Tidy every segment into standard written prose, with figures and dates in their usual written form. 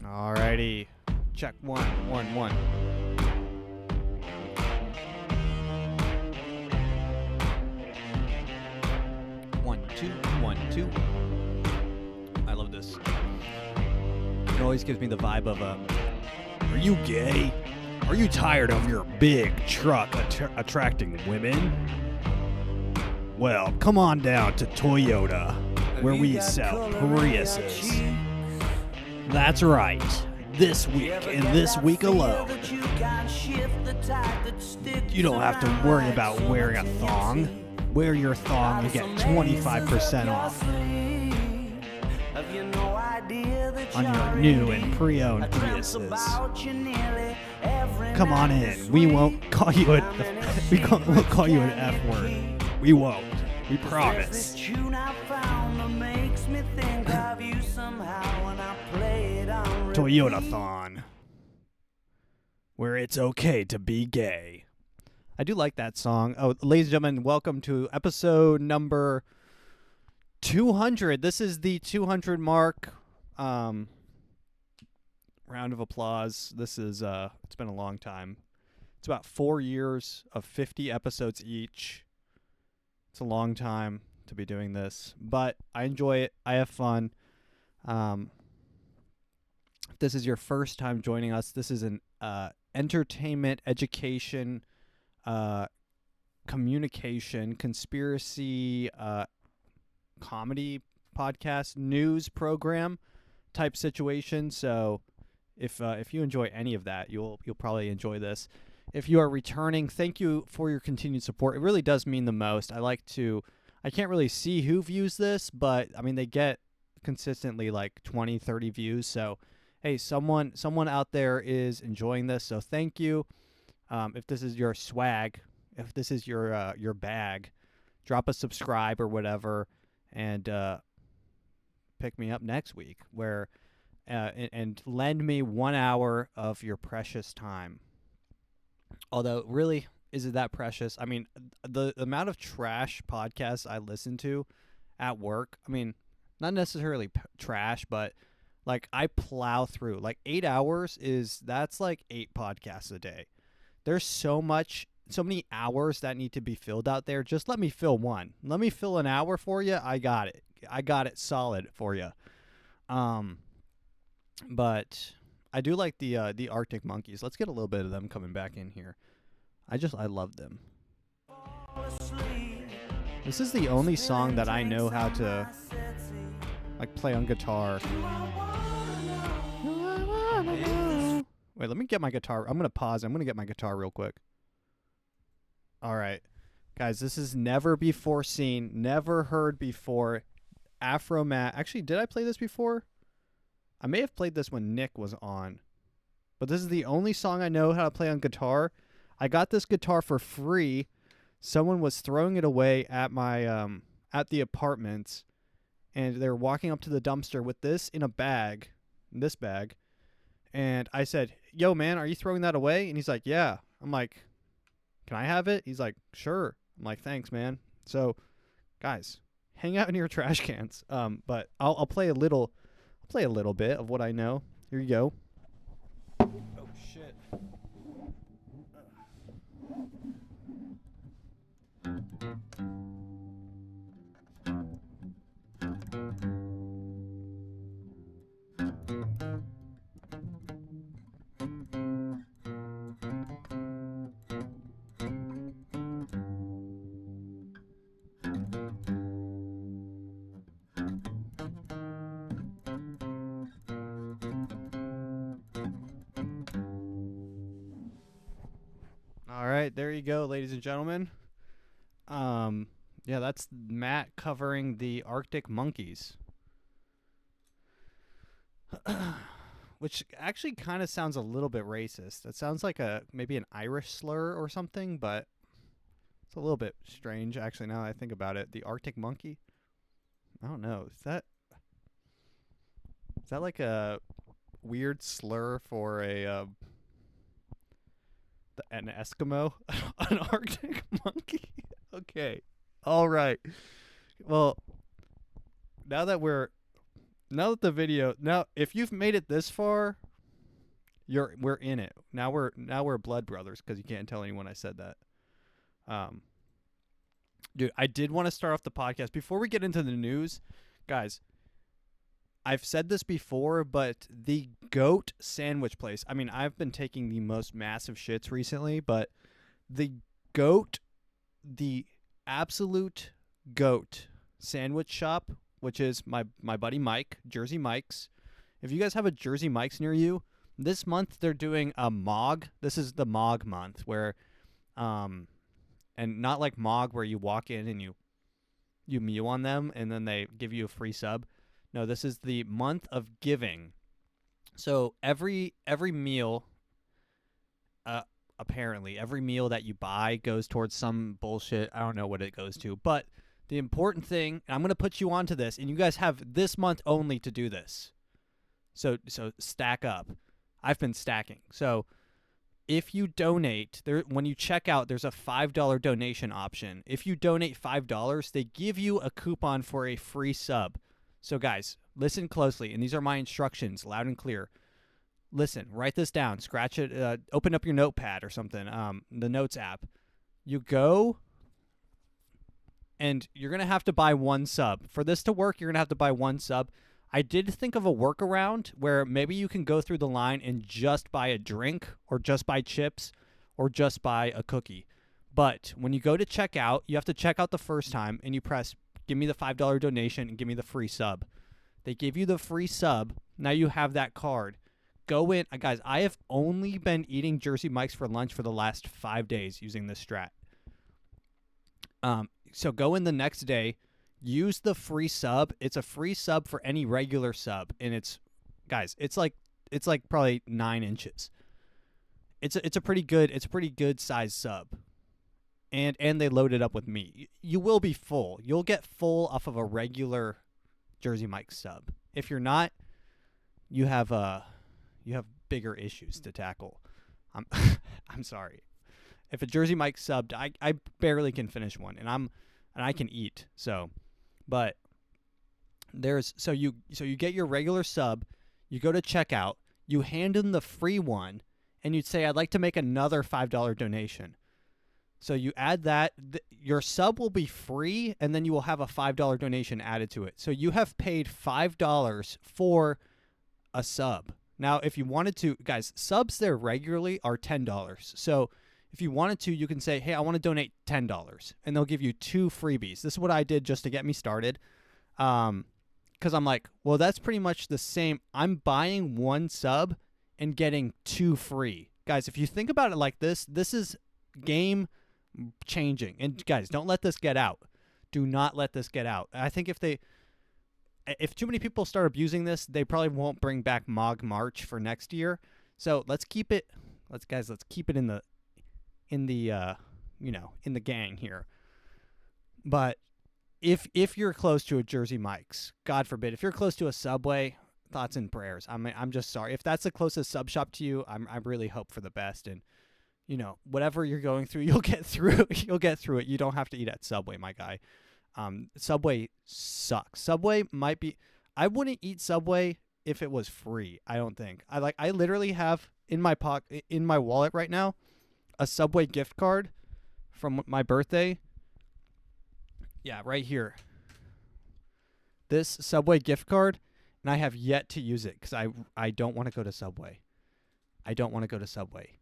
Alrighty, check 1, 1, 1. One, two, 1, 2. I love this. It always gives me the vibe of, are you gay? Are you tired of your big truck attracting women? Well, come on down to Toyota, where we sell Priuses. That's right. This week, and this week alone, you don't have to worry about wearing a thong. Wear your thong and get 25% off on your new and pre-owned Priuses. Come on in. We won't call you an F word. We won't. We promise. Toyota-thon, where it's okay to be gay. I do like that song. Oh, ladies and gentlemen, welcome to episode number 200. This is the 200 mark. Round of applause. This is it's been a long time. It's about 4 years of 50 episodes each. It's a long time to be doing this, but I enjoy it. I have fun. If this is your first time joining us, this is an entertainment, education, communication, conspiracy, comedy podcast, news program type situation. So if you enjoy any of that, you'll probably enjoy this. If you are returning, thank you for your continued support. It really does mean the most. I can't really see who views this, but I mean, they get consistently like 20, 30 views. So, hey, someone out there is enjoying this. So thank you. If this is your swag, if this is your bag, drop a subscribe or whatever, and pick me up next week and lend me 1 hour of your precious time. Although, really, is it that precious? I mean, the amount of trash podcasts I listen to at work, I mean, not necessarily trash, but like I plow through. Like 8 hours that's like 8 podcasts a day. There's so many hours that need to be filled out there. Just let me fill one. Let me fill an hour for you. I got it. I got it solid for you. But I do like the Arctic Monkeys. Let's get a little bit of them coming back in here. I love them. This is the only song that I know how to like play on guitar. Wait, let me get my guitar. I'm going to pause. I'm going to get my guitar real quick. All right. Guys, this is never before seen, never heard before. AfroMattt. Actually, did I play this before? I may have played this when Nick was on. But this is the only song I know how to play on guitar. I got this guitar for free. Someone was throwing it away at my at the apartments, and they were walking up to the dumpster with this in a bag, this bag. And I said, "Yo, man, are you throwing that away?" And he's like, "Yeah." I'm like, "Can I have it?" He's like, "Sure." I'm like, "Thanks, man." So, guys, hang out in your trash cans. But I'll play a little bit of what I know. Here you go. Oh shit. All right, there you go, ladies and gentlemen. Yeah, that's Matt covering the Arctic Monkeys. Which actually kind of sounds a little bit racist. It sounds like maybe an Irish slur or something, but it's a little bit strange, actually, now that I think about it. The Arctic Monkey? I don't know. Is that like a weird slur for an Eskimo? An Arctic monkey? Okay. All right. Well, now that we're now that the video, now if you've made it this far, we're in it. Now we're blood brothers because you can't tell anyone I said that. Um, dude, I did want to start off the podcast before we get into the news, guys. I've said this before, but the GOAT sandwich place. I mean, I've been taking the most massive shits recently, but the GOAT, the absolute GOAT sandwich shop, which is my buddy Mike, Jersey Mike's. If you guys have a Jersey Mike's near you, this month they're doing a MOG. This is the MOG month where, and not like MOG where you walk in and you mew on them and then they give you a free sub. No, this is the month of giving. So every meal, apparently every meal that you buy goes towards some bullshit. I don't know what it goes to, but the important thing, and I'm going to put you onto this, and you guys have this month only to do this. So stack up. I've been stacking. So if you donate, when you check out, there's a $5 donation option. If you donate $5, they give you a coupon for a free sub. So guys, listen closely, and these are my instructions, loud and clear. Listen, write this down, scratch it, open up your notepad or something, the Notes app. You go, and you're going to have to buy one sub. For this to work, you're going to have to buy one sub. I did think of a workaround where maybe you can go through the line and just buy a drink or just buy chips or just buy a cookie. But when you go to checkout, you have to check out the first time, and you press give me the $5 donation and give me the free sub. They give you the free sub. Now you have that card. Go in. Guys, I have only been eating Jersey Mike's for lunch for the last 5 days using this strat. So go in the next day. Use the free sub. It's a free sub for any regular sub. And it's like probably 9 inches. It's a pretty good size sub. And they load it up with meat. You will be full. You'll get full off of a regular Jersey Mike's sub. If you're not, you have bigger issues to tackle. I'm sorry. If a Jersey Mike's subbed, I barely can finish one, and I can eat. So, but you get your regular sub, you go to checkout, you hand them the free one, and you'd say I'd like to make another $5 donation. So you add that, your sub will be free, and then you will have a $5 donation added to it. So you have paid $5 for a sub. Now, if you wanted to, guys, subs there regularly are $10. So if you wanted to, you can say, hey, I want to donate $10, and they'll give you 2 freebies. This is what I did just to get me started. Because I'm like, well, that's pretty much the same. I'm buying 1 sub and getting 2 free. Guys, if you think about it like this is game changing. And guys, don't let this get out. Do not let this get out. I think if too many people start abusing this, they probably won't bring back MOG March for next year. So let's keep it in the gang here. But if you're close to a Jersey Mike's, God forbid, if you're close to a Subway, thoughts and prayers. I'm just sorry. If that's the closest sub shop to you, I really hope for the best, and whatever you're going through, you'll get through. You'll get through it. You don't have to eat at Subway, my guy. Subway sucks. Subway might be. I wouldn't eat Subway if it was free. I don't think. I literally have in my wallet right now a Subway gift card from my birthday. Yeah, right here. This Subway gift card, and I have yet to use it because I don't want to go to Subway. I don't want to go to Subway.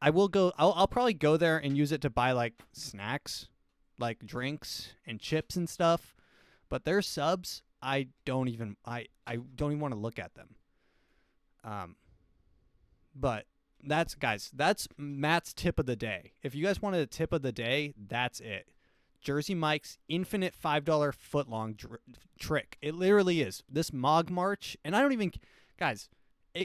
I will go. I'll probably go there and use it to buy like snacks, like drinks and chips and stuff. But their subs, I don't even want to look at them. But that's Matt's tip of the day. If you guys wanted a tip of the day, that's it. Jersey Mike's infinite $5 footlong trick. It literally is. This MOG March, and I don't even, guys.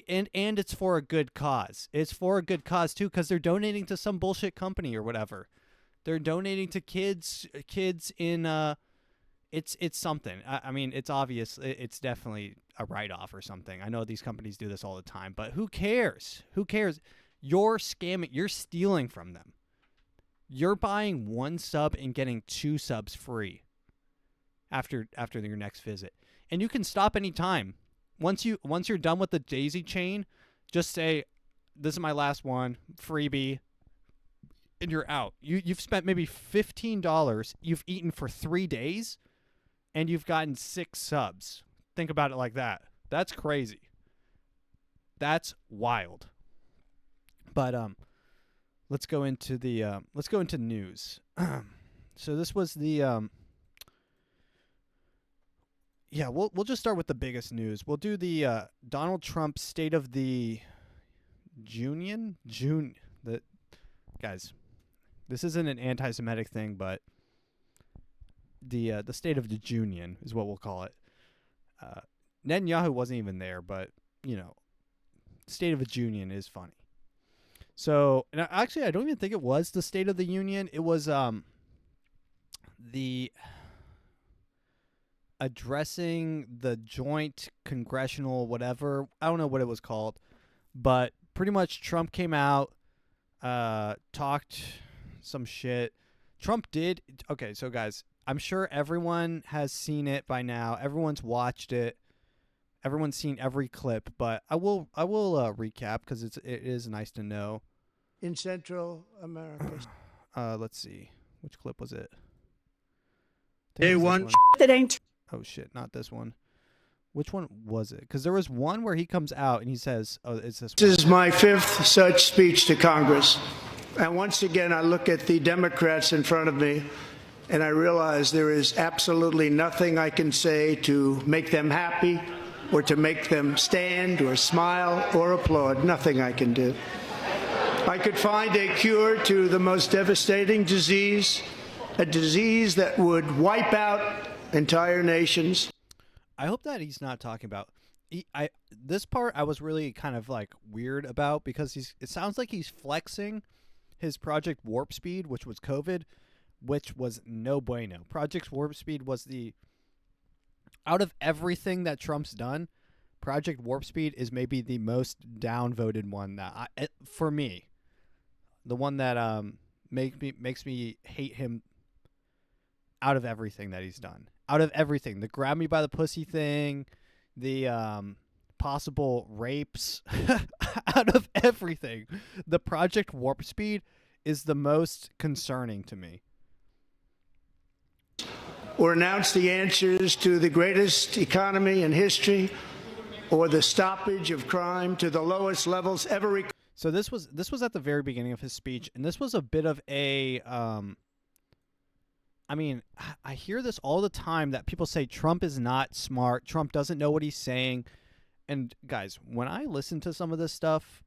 And it's for a good cause. It's for a good cause too, because they're donating to some bullshit company or whatever. They're donating to kids in it's something. I mean, it's obvious. It's definitely a write-off or something. I know these companies do this all the time, but who cares? Who cares? You're scamming. You're stealing from them. You're buying 1 sub and getting 2 subs free. after your next visit. And you can stop anytime. Once you're done with the daisy chain, just say, "This is my last one, freebie," and you're out. You've spent maybe $15. You've eaten for 3 days, and you've gotten 6 subs. Think about it like that. That's crazy. That's wild. But let's go into news. So this was the yeah, we'll just start with the biggest news. We'll do the Donald Trump State of the Union. Guys, this isn't an anti-Semitic thing, but the State of the Union is what we'll call it. Netanyahu wasn't even there, but State of the Union is funny. So, and actually, I don't even think it was the State of the Union. It was the addressing the joint congressional whatever. I don't know what it was called, but pretty much Trump came out, talked some shit. Trump did. Okay, so guys, I'm sure everyone has seen it by now. Everyone's watched it. Everyone's seen every clip, but I will recap because it is nice to know. In Central America. Let's see. Which clip was it? Day one. That ain't. Oh shit, not this one. Which one was it? Because there was one where he comes out and he says, "Oh, it's this." This is my 5th such speech to Congress, and once again I look at the Democrats in front of me, and I realize there is absolutely nothing I can say to make them happy, or to make them stand, or smile, or applaud. Nothing I can do. I could find a cure to the most devastating disease, a disease that would wipe out entire nations. I hope that he's not talking about. This part I was really kind of like weird about because it sounds like he's flexing his Project Warp Speed, which was COVID, which was no bueno. Project Warp Speed was out of everything that Trump's done, Project Warp Speed is maybe the most downvoted one that for me, the one that makes me hate him out of everything that he's done. Out of everything, the grab me by the pussy thing, the possible rapes, out of everything, the Project Warp Speed is the most concerning to me. Or announce the answers to the greatest economy in history, or the stoppage of crime to the lowest levels ever recorded. So this was at the very beginning of his speech, and this was a bit of a I mean, I hear this all the time that people say Trump is not smart, Trump doesn't know what he's saying. And guys, when I listen to some of this stuff,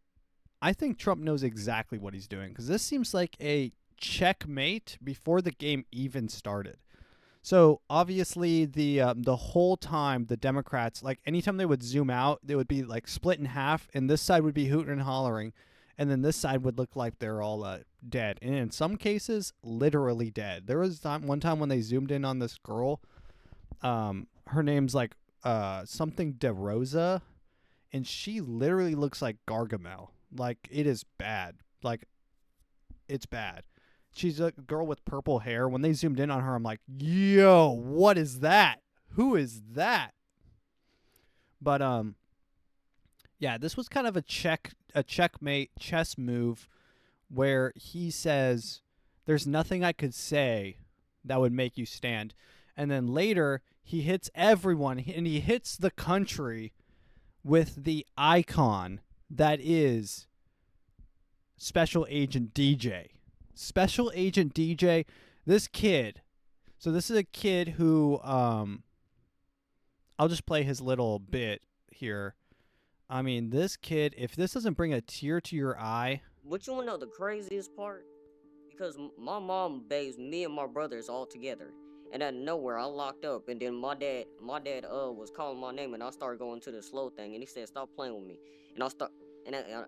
I think Trump knows exactly what he's doing, because this seems like a checkmate before the game even started. So obviously the whole time the Democrats, like anytime they would zoom out, they would be like split in half, and this side would be hooting and hollering, and then this side would look like they're all dead, and in some cases literally dead. There was one time when they zoomed in on this girl, her name's like something DeRosa, and she literally looks like Gargamel. Like, it is bad. Like, it's bad. She's a girl with purple hair. When they zoomed in on her, I'm like, yo, what is that? Who is that? But yeah, this was kind of a checkmate chess move where he says, there's nothing I could say that would make you stand. And then later, he hits everyone, and he hits the country with the icon that is Special Agent DJ. Special Agent DJ, this kid. So this is a kid who, I'll just play his little bit here. I mean, this kid, if this doesn't bring a tear to your eye. But you want to know the craziest part? Because my mom bathes me and my brothers all together. And out of nowhere, I locked up, and then my dad was calling my name, and I started going to the slow thing, and he said, "Stop playing with me." And I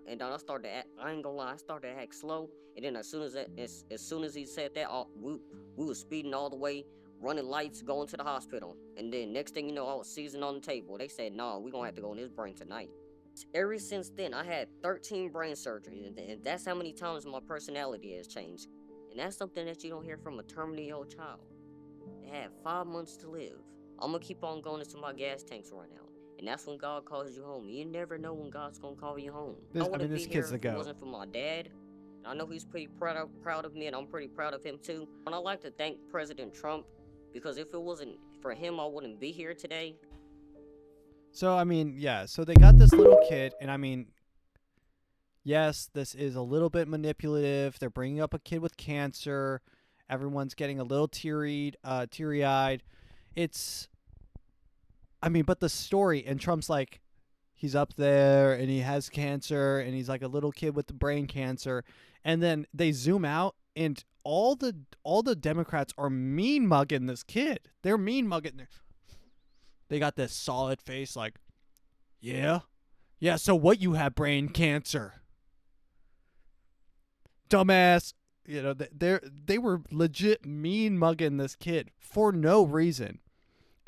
then I started to act, I ain't gonna lie, I started to act slow, and then as soon as he said that, we was speeding all the way, running lights, going to the hospital, and then next thing you know, I was seizing on the table. They said, "Nah, we gonna have to go in his brain tonight." Ever since then, I had 13 brain surgeries, and that's how many times my personality has changed. And that's something that you don't hear from a terminally ill child. They had 5 months to live. I'm gonna keep on going until my gas tanks run out. And that's when God calls you home. You never know when God's gonna call you home. I wouldn't This be here kid's the if it goat. wasn't for my dad. I know he's pretty proud of me, and I'm pretty proud of him too. And I'd like to thank President Trump, because if it wasn't for him, I wouldn't be here today. So, I mean, yeah, so they got this little kid, and I mean, yes, this is a little bit manipulative. They're bringing up a kid with cancer. Everyone's getting a little teary-eyed. But the story, and Trump's like, he's up there, and he has cancer, and he's like a little kid with the brain cancer. And then they zoom out, and all the Democrats are mean-mugging this kid. They're mean-mugging. They got this solid face like, yeah, so what, you have brain cancer? Dumbass. You know, they were legit mean-mugging this kid for no reason.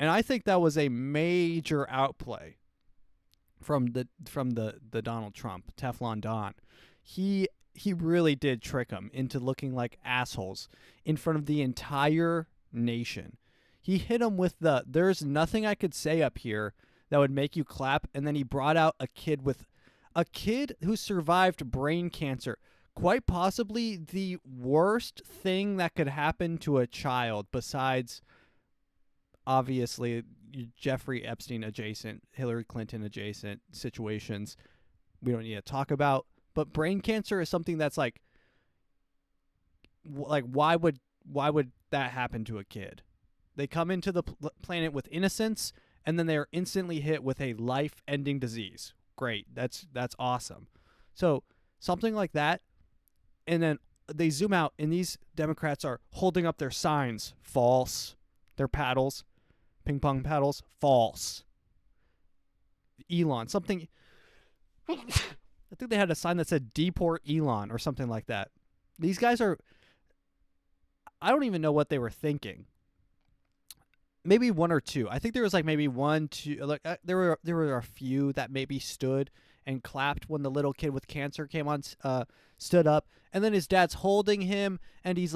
And I think that was a major outplay from the Donald Trump, Teflon Don. He really did trick them into looking like assholes in front of the entire nation. He hit them with there's nothing I could say up here that would make you clap, and then he brought out a kid who survived brain cancer. Quite possibly the worst thing that could happen to a child, besides obviously Jeffrey Epstein adjacent, Hillary Clinton adjacent situations we don't need to talk about. But brain cancer is something that's like why would that happen to a kid? They come into the planet with innocence, and then they're instantly hit with a life-ending disease. Great, that's awesome. So something like that, and then they zoom out, and these Democrats are holding up their signs. False. Their paddles, ping pong paddles. False. Elon, something. I think they had a sign that said "Deport Elon" or something like that. These guys are. I don't even know what they were thinking. Maybe one or two. I think there was like maybe one, two. Like there were a few that maybe stood and clapped when the little kid with cancer came on, stood up, and then his dad's holding him, and he's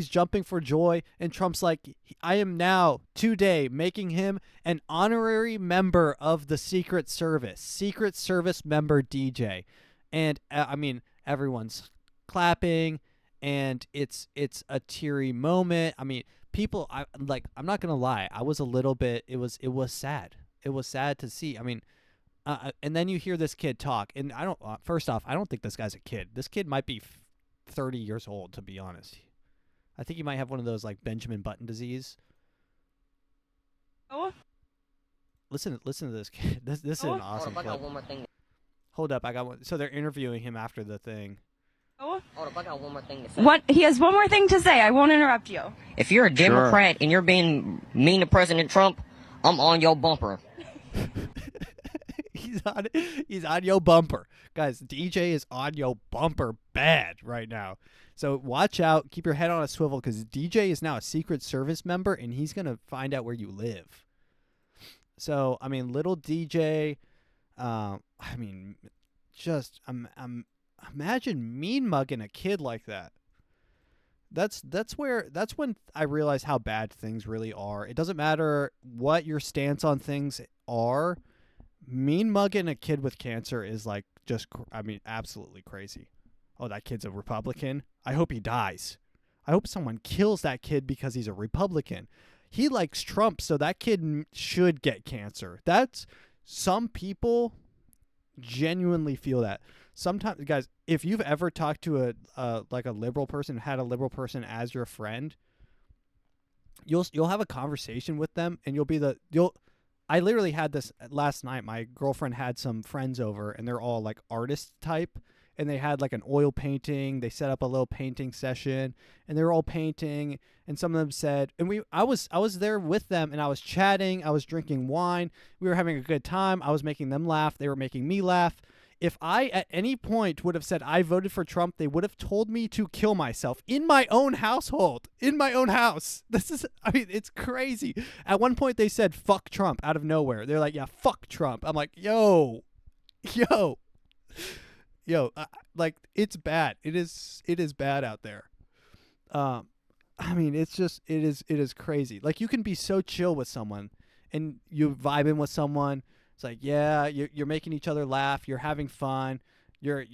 jumping for joy, and Trump's like, I am now today making him an honorary member of the Secret Service member DJ, and I mean everyone's clapping, and it's a teary moment. I mean, people, I'm not gonna lie, I was a little bit. It was sad. It was sad to see. I mean. And then you hear this kid talk, and first off, I don't think this guy's a kid. This kid might be 30 years old, to be honest. I think he might have one of those like Benjamin Button disease. Oh. Listen to this kid. This is an awesome clip. I got one more thing. Hold up, I got one. So they're interviewing him after the thing. Oh. Hold up, I got one more thing to say. What? He has one more thing to say. I won't interrupt you. If you're a Democrat and you're being mean to President Trump, I'm on your bumper. He's on your bumper. Guys, DJ is on your bumper bad right now. So watch out. Keep your head on a swivel, because DJ is now a Secret Service member, and he's going to find out where you live. So, I mean, little DJ, imagine mean mugging a kid like that. That's when I realize how bad things really are. It doesn't matter what your stance on things are. Mean mugging a kid with cancer is like absolutely crazy. Oh, that kid's a Republican. I hope he dies. I hope someone kills that kid because he's a Republican. He likes Trump, so that kid should get cancer. Some people genuinely feel that. Sometimes, guys, if you've ever talked to a liberal person, had a liberal person as your friend, you'll have a conversation with them, and I literally had this last night. My girlfriend had some friends over, and they're all like artist type, and they had like an oil painting. They set up a little painting session, and they were all painting, and some of them said, and I was there with them, and I was chatting, I was drinking wine, we were having a good time, I was making them laugh, they were making me laugh. If I at any point would have said I voted for Trump, they would have told me to kill myself in my own household, in my own house. It's crazy. At one point they said, fuck Trump out of nowhere. They're like, yeah, fuck Trump. I'm like, yo, it's bad. It is bad out there. I mean, it is crazy. Like, you can be so chill with someone and you vibe in with someone. It's like, yeah, you're making each other laugh. You're having fun. You're,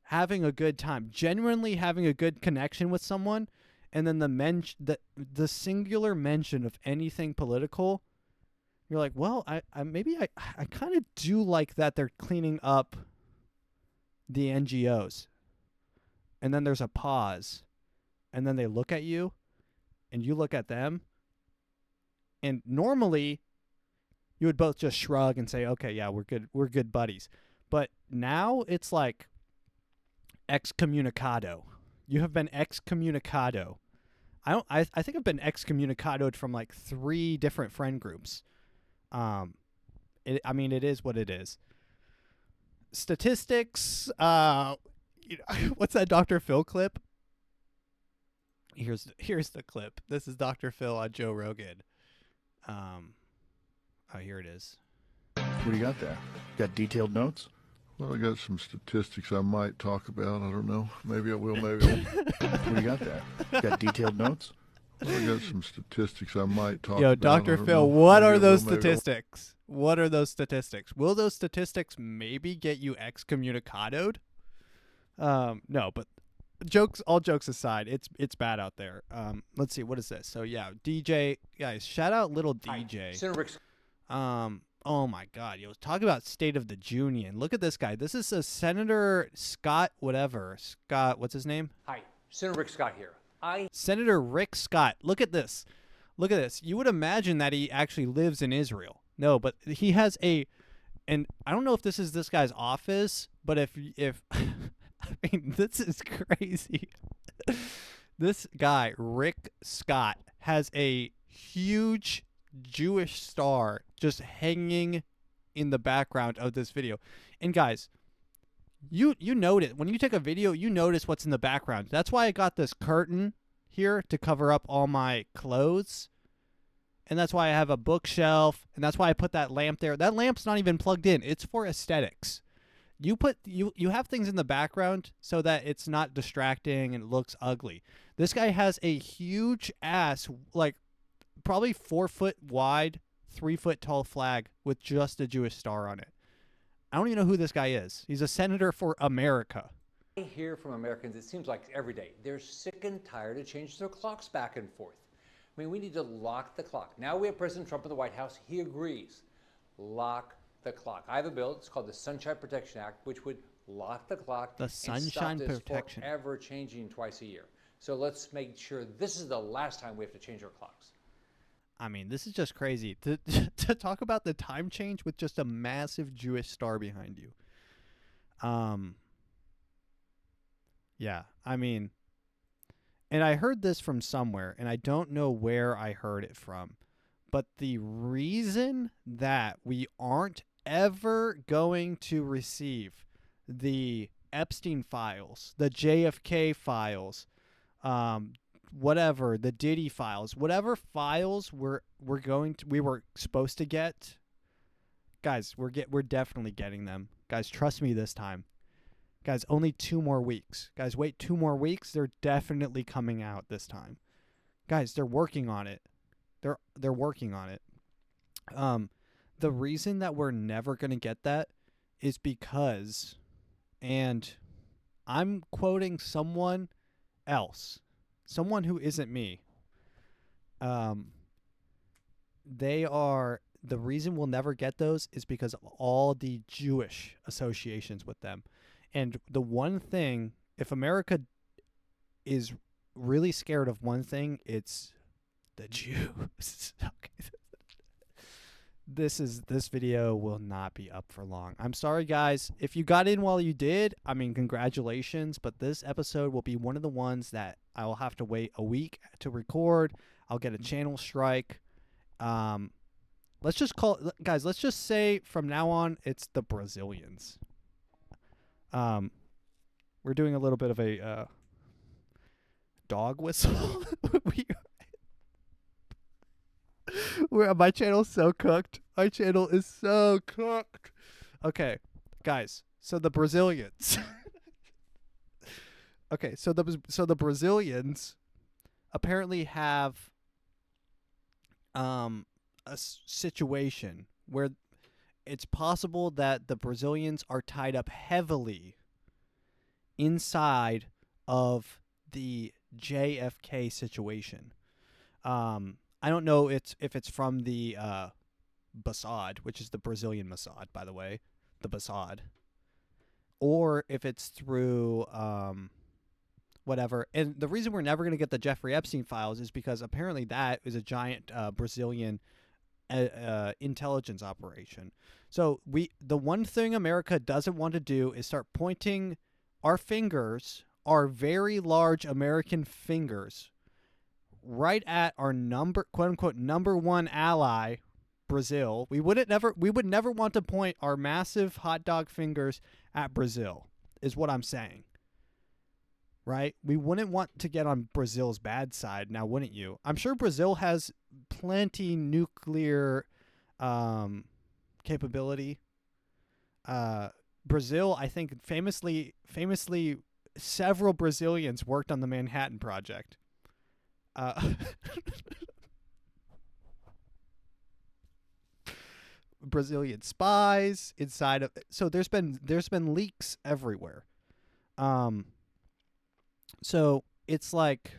having a good time, genuinely having a good connection with someone. And then the singular mention of anything political, you're like, well, I kind of do like that they're cleaning up the NGOs. And then there's a pause. And then they look at you, and you look at them, and normally you would both just shrug and say, okay, yeah, we're good buddies. But now it's like excommunicado. You have been excommunicado. I think I've been excommunicadoed from like 3 different friend groups. It is what it is. Statistics, what's that Dr. Phil clip? Here's the clip. This is Dr. Phil on Joe Rogan. Here it is. What do you got there? Got detailed notes? Well, I got some statistics I might talk about. I don't know. Maybe I will, maybe I won't. What do you got there? Got detailed notes? Well, I got some statistics I might talk Yo, about. Dr. Phil, what are those statistics? What are those statistics? Will those statistics maybe get you excommunicadoed? No, but all jokes aside, it's bad out there. Let's see, what is this? So yeah, DJ, guys, shout out little DJ. Oh my God, yo, talk about State of the Union. Look at this guy. This is a Senator Scott, whatever. Scott, what's his name? Hi, Senator Rick Scott here. Senator Rick Scott. Look at this. Look at this. You would imagine that he actually lives in Israel. No, but he has and I don't know if this is this guy's office, but if I mean, this is crazy. This guy, Rick Scott, has a huge Jewish star just hanging in the background of this video. And guys, you notice when you take a video, you notice what's in the background. That's why I got this curtain here to cover up all my clothes. And that's why I have a bookshelf, and that's why I put that lamp there. That lamp's not even plugged in. It's for aesthetics. You have things in the background so that it's not distracting and it looks ugly. This guy has a huge ass, like probably 4 foot wide, 3 foot tall flag with just a Jewish star on it. I don't even know who this guy is. He's a senator for America. I hear from Americans, it seems like every day, they're sick and tired of changing their clocks back and forth. I mean, we need to lock the clock. Now we have President Trump in the White House. He agrees. Lock the clock. I have a bill. It's called the Sunshine Protection Act, which would lock the clock. The Sunshine Protection. Forever changing twice a year. So let's make sure this is the last time we have to change our clocks. I mean, this is just crazy to talk about the time change with just a massive Jewish star behind you. Yeah, I mean, and I heard this from somewhere, and I don't know where I heard it from, but the reason that we aren't ever going to receive the Epstein files, the JFK files, whatever, the Diddy files, whatever files we were supposed to get, guys, we're definitely getting them. Guys, trust me this time. Guys, only 2 more weeks. Guys, wait 2 more weeks. They're definitely coming out this time. Guys, they're working on it. They're working on it. The reason that we're never going to get that is because, and I'm quoting someone else, someone who isn't me. The reason we'll never get those is because of all the Jewish associations with them. And the one thing, if America is really scared of one thing, it's the Jews. Okay. This video will not be up for long. I'm sorry, guys. If you got in while you did, I mean, congratulations. But this episode will be one of the ones that I will have to wait a week to record. I'll get a channel strike. Let's just let's just say from now on, it's the Brazilians. We're doing a little bit of a dog whistle. My channel's so cooked. My channel is so cooked. Okay, guys. So the Brazilians. Okay, so the Brazilians apparently have situation where it's possible that the Brazilians are tied up heavily inside of the JFK situation. I don't know if it's from the Mossad, which is the Brazilian Mossad, by the way, the Mossad, or if it's through whatever. And the reason we're never going to get the Jeffrey Epstein files is because apparently that is a giant Brazilian intelligence operation. So the one thing America doesn't want to do is start pointing our fingers, our very large American fingers, right at our quote unquote number one ally, Brazil. We would never want to point our massive hot dog fingers at Brazil, is what I'm saying. Right? We wouldn't want to get on Brazil's bad side, now wouldn't you? I'm sure Brazil has plenty nuclear capability. Brazil, I think famously several Brazilians worked on the Manhattan Project. Brazilian spies inside of, so there's been leaks everywhere. So it's like,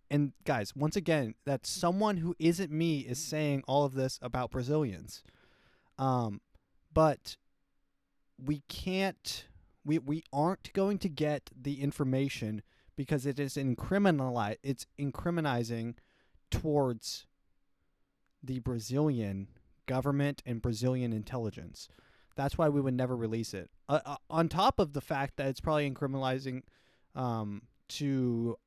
and guys, once again, that someone who isn't me is saying all of this about Brazilians. But we can't, we aren't going to get the information because it is incriminating towards the Brazilian government and Brazilian intelligence. That's why we would never release it. On top of the fact that it's probably incriminating to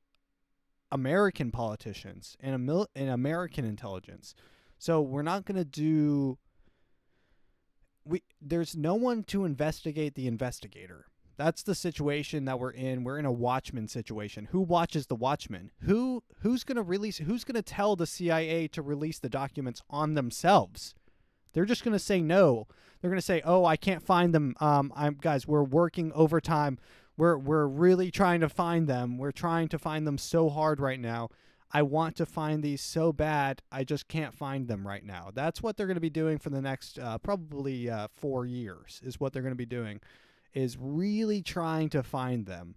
American politicians and American intelligence. So we're not going to do. There's no one to investigate the investigator. That's the situation that we're in. We're in a Watchmen situation. Who watches the Watchmen? Who's going to release? Who's going to tell the CIA to release the documents on themselves? They're just going to say no. They're going to say, "Oh, I can't find them. Guys, we're working overtime. We're really trying to find them. We're trying to find them so hard right now. I want to find these so bad. I just can't find them right now." That's what they're going to be doing for the next probably 4 years is what they're going to be doing, is really trying to find them.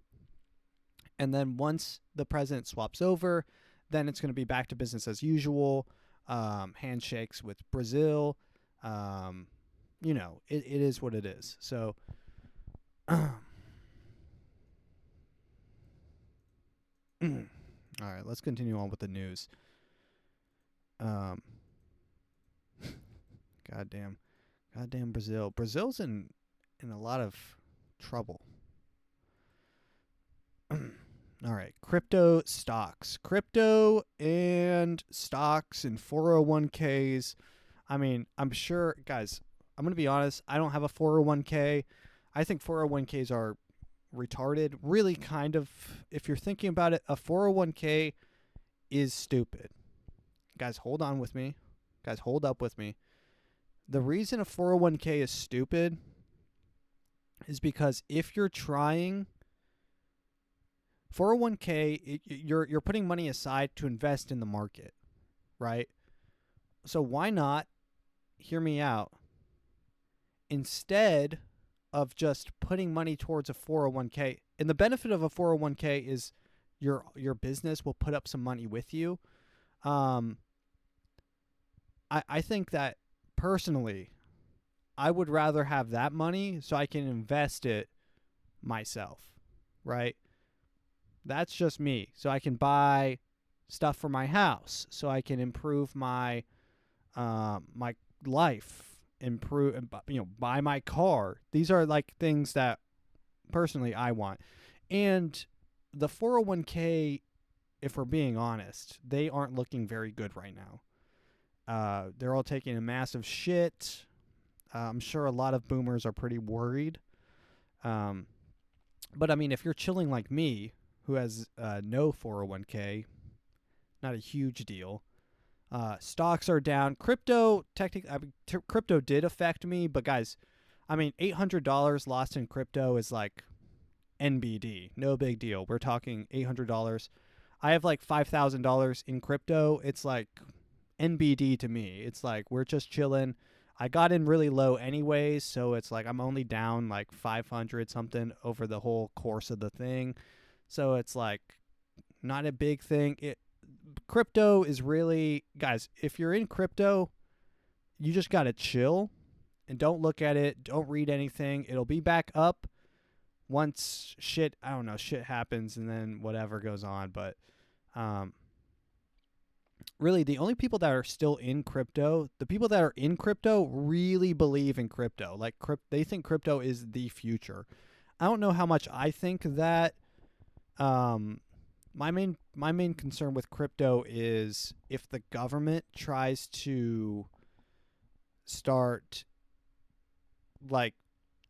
And then once the president swaps over, then it's going to be back to business as usual. Handshakes with Brazil. You know, it is what it is. So all right, let's continue on with the news. Goddamn Brazil. Brazil's in a lot of trouble. All right, crypto stocks. Crypto and stocks and 401ks. I mean, I'm sure, guys, I'm going to be honest, I don't have a 401k. I think 401ks are retarded. Really, kind of, if you're thinking about it, a 401k is stupid. Guys, hold on with me. Guys, hold up with me. The reason a 401k is stupid is because if you're trying 401k, you're putting money aside to invest in the market, right? So why not, hear me out, instead of just putting money towards a 401k, and the benefit of a 401k is your business will put up some money with you. I think that personally, I would rather have that money so I can invest it myself, right? That's just me. So I can buy stuff for my house, so I can improve my my life, buy my car. These are like things that personally I want. And the 401k, if we're being honest, they aren't looking very good right now. They're all taking a massive shit. I'm sure a lot of boomers are pretty worried. But I mean, if you're chilling like me, who has no 401k, not a huge deal. Stocks are down. Crypto, crypto did affect me, but guys, I mean, $800 lost in crypto is like NBD, no big deal. We're talking $800. I have like $5,000 in crypto. It's like NBD to me. It's like we're just chilling. I got in really low anyways, so it's like I'm only down like 500 something over the whole course of the thing. So it's like not a big thing. Crypto is really, guys, if you're in crypto, you just got to chill and don't look at it. Don't read anything. It'll be back up once shit happens and then whatever goes on. But really, the only people that are still in crypto, the people that are in crypto really believe in crypto. Like, they think crypto is the future. I don't know how much I think that. My main concern with crypto is if the government tries to start like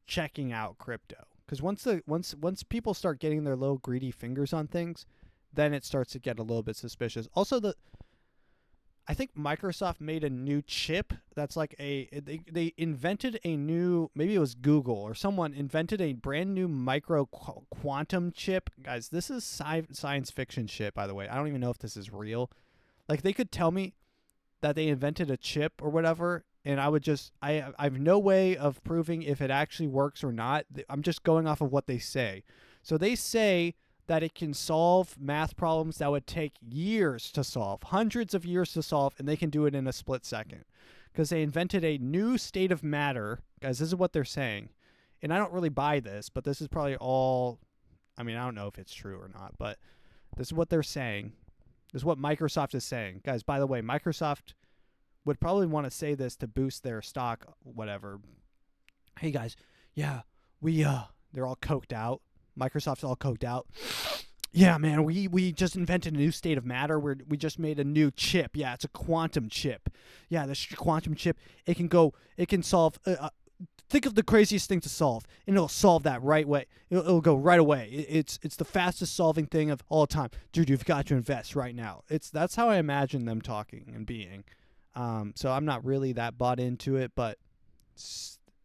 checking out crypto, because once people start getting their little greedy fingers on things, then it starts to get a little bit suspicious. Also, I think Microsoft made a new chip that's like they invented a new, maybe it was Google or someone invented a brand new micro quantum chip. Guys, this is science fiction shit, by the way. I don't even know if this is real. Like, they could tell me that they invented a chip or whatever, and I have no way of proving if it actually works or not. I'm just going off of what they say. So they say that it can solve math problems that would take years to solve, hundreds of years to solve, and they can do it in a split second. Because they invented a new state of matter. Guys, this is what they're saying. And I don't really buy this, but this is probably all, I mean, I don't know if it's true or not, but this is what they're saying. This is what Microsoft is saying. Guys, by the way, Microsoft would probably want to say this to boost their stock, whatever. Hey, guys, yeah, they're all coked out. Microsoft's all coked out. Yeah, man, we just invented a new state of matter. We just made a new chip. Yeah, it's a quantum chip. Yeah, the quantum chip, it can solve, think of the craziest thing to solve, and it'll solve that right way. It'll go right away. It's the fastest solving thing of all time. Dude, you've got to invest right now. That's how I imagine them talking and being. So I'm not really that bought into it, but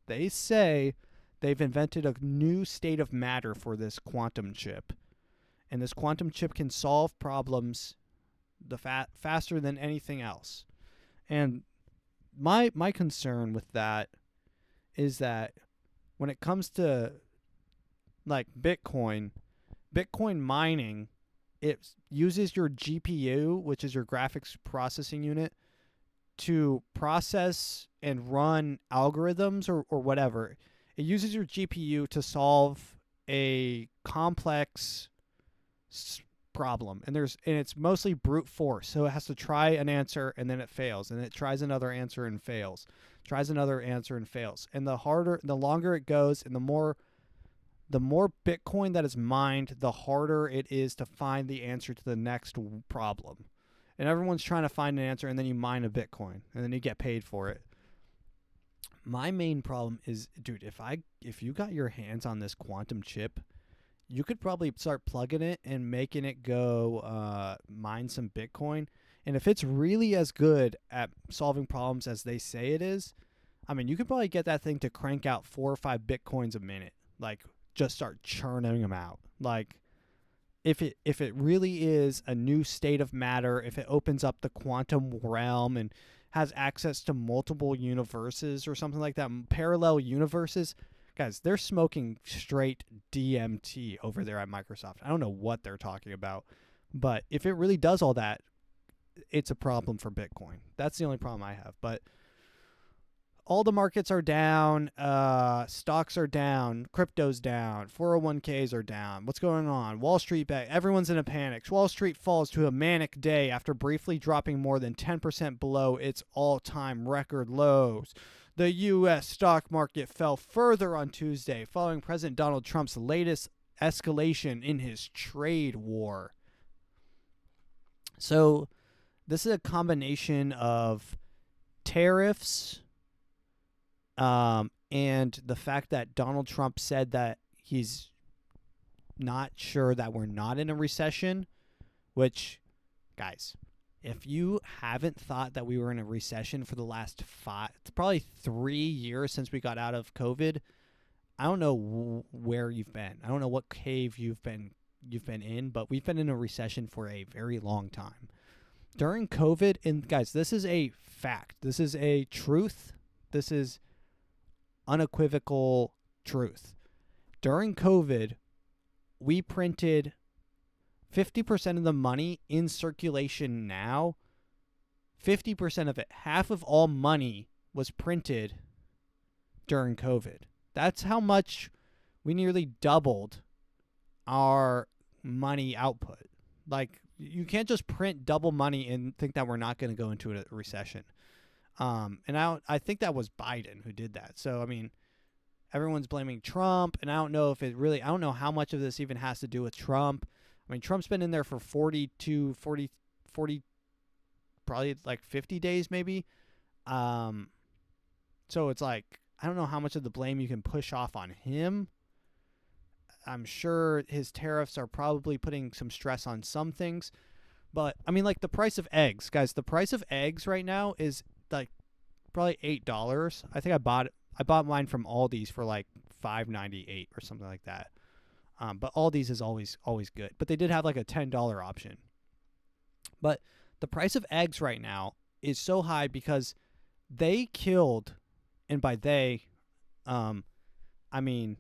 they say they've invented a new state of matter for this quantum chip. And this quantum chip can solve problems faster than anything else. And my concern with that is that when it comes to like Bitcoin mining, it uses your GPU, which is your graphics processing unit, to process and run algorithms or whatever. It uses your GPU to solve a complex problem, and it's mostly brute force. So it has to try an answer and then it fails, and it tries another answer and fails, tries another answer and fails. And the longer it goes, and the more Bitcoin that is mined, the harder it is to find the answer to the next problem. And everyone's trying to find an answer, and then you mine a Bitcoin, and then you get paid for it. My main problem is, dude, if you got your hands on this quantum chip, you could probably start plugging it and making it go mine some Bitcoin. And if it's really as good at solving problems as they say it is, I mean, you could probably get that thing to crank out 4 or 5 Bitcoins a minute. Like, just start churning them out. Like, if it really is a new state of matter, if it opens up the quantum realm and has access to multiple universes or something like that, parallel universes, guys, they're smoking straight DMT over there at Microsoft. I don't know what they're talking about, but if it really does all that, it's a problem for Bitcoin. That's the only problem I have. But all the markets are down. Stocks are down. Crypto's down. 401ks are down. What's going on? Wall Street back. Everyone's in a panic. Wall Street falls to a manic day after briefly dropping more than 10% below its all-time record lows. The U.S. stock market fell further on Tuesday following President Donald Trump's latest escalation in his trade war. So this is a combination of tariffs and the fact that Donald Trump said that he's not sure that we're not in a recession, which, guys, if you haven't thought that we were in a recession for the last probably 3 years since we got out of COVID, I don't know where you've been. I don't know what cave you've been you've been in, but we've been in a recession for a very long time. During COVID, and guys, this is a fact. This is a truth. This is unequivocal truth. During COVID, we printed 50% of the money in circulation now. 50% of it, half of all money was printed during COVID. That's how much we nearly doubled our money output. Like, you can't just print double money and think that we're not going to go into a recession. And I think that was Biden who did that. So, I mean, everyone's blaming Trump, and I don't know how much of this even has to do with Trump. I mean, Trump's been in there for 40, probably like 50 days maybe. So it's like, I don't know how much of the blame you can push off on him. I'm sure his tariffs are probably putting some stress on some things. But, I mean, like the price of eggs. Guys, the price of eggs right now is like probably $8. I think I bought mine from Aldi's for like $5.98 or something like that. But Aldi's is always good. But they did have like a $10 option. But the price of eggs right now is so high because they killed, and by they, I mean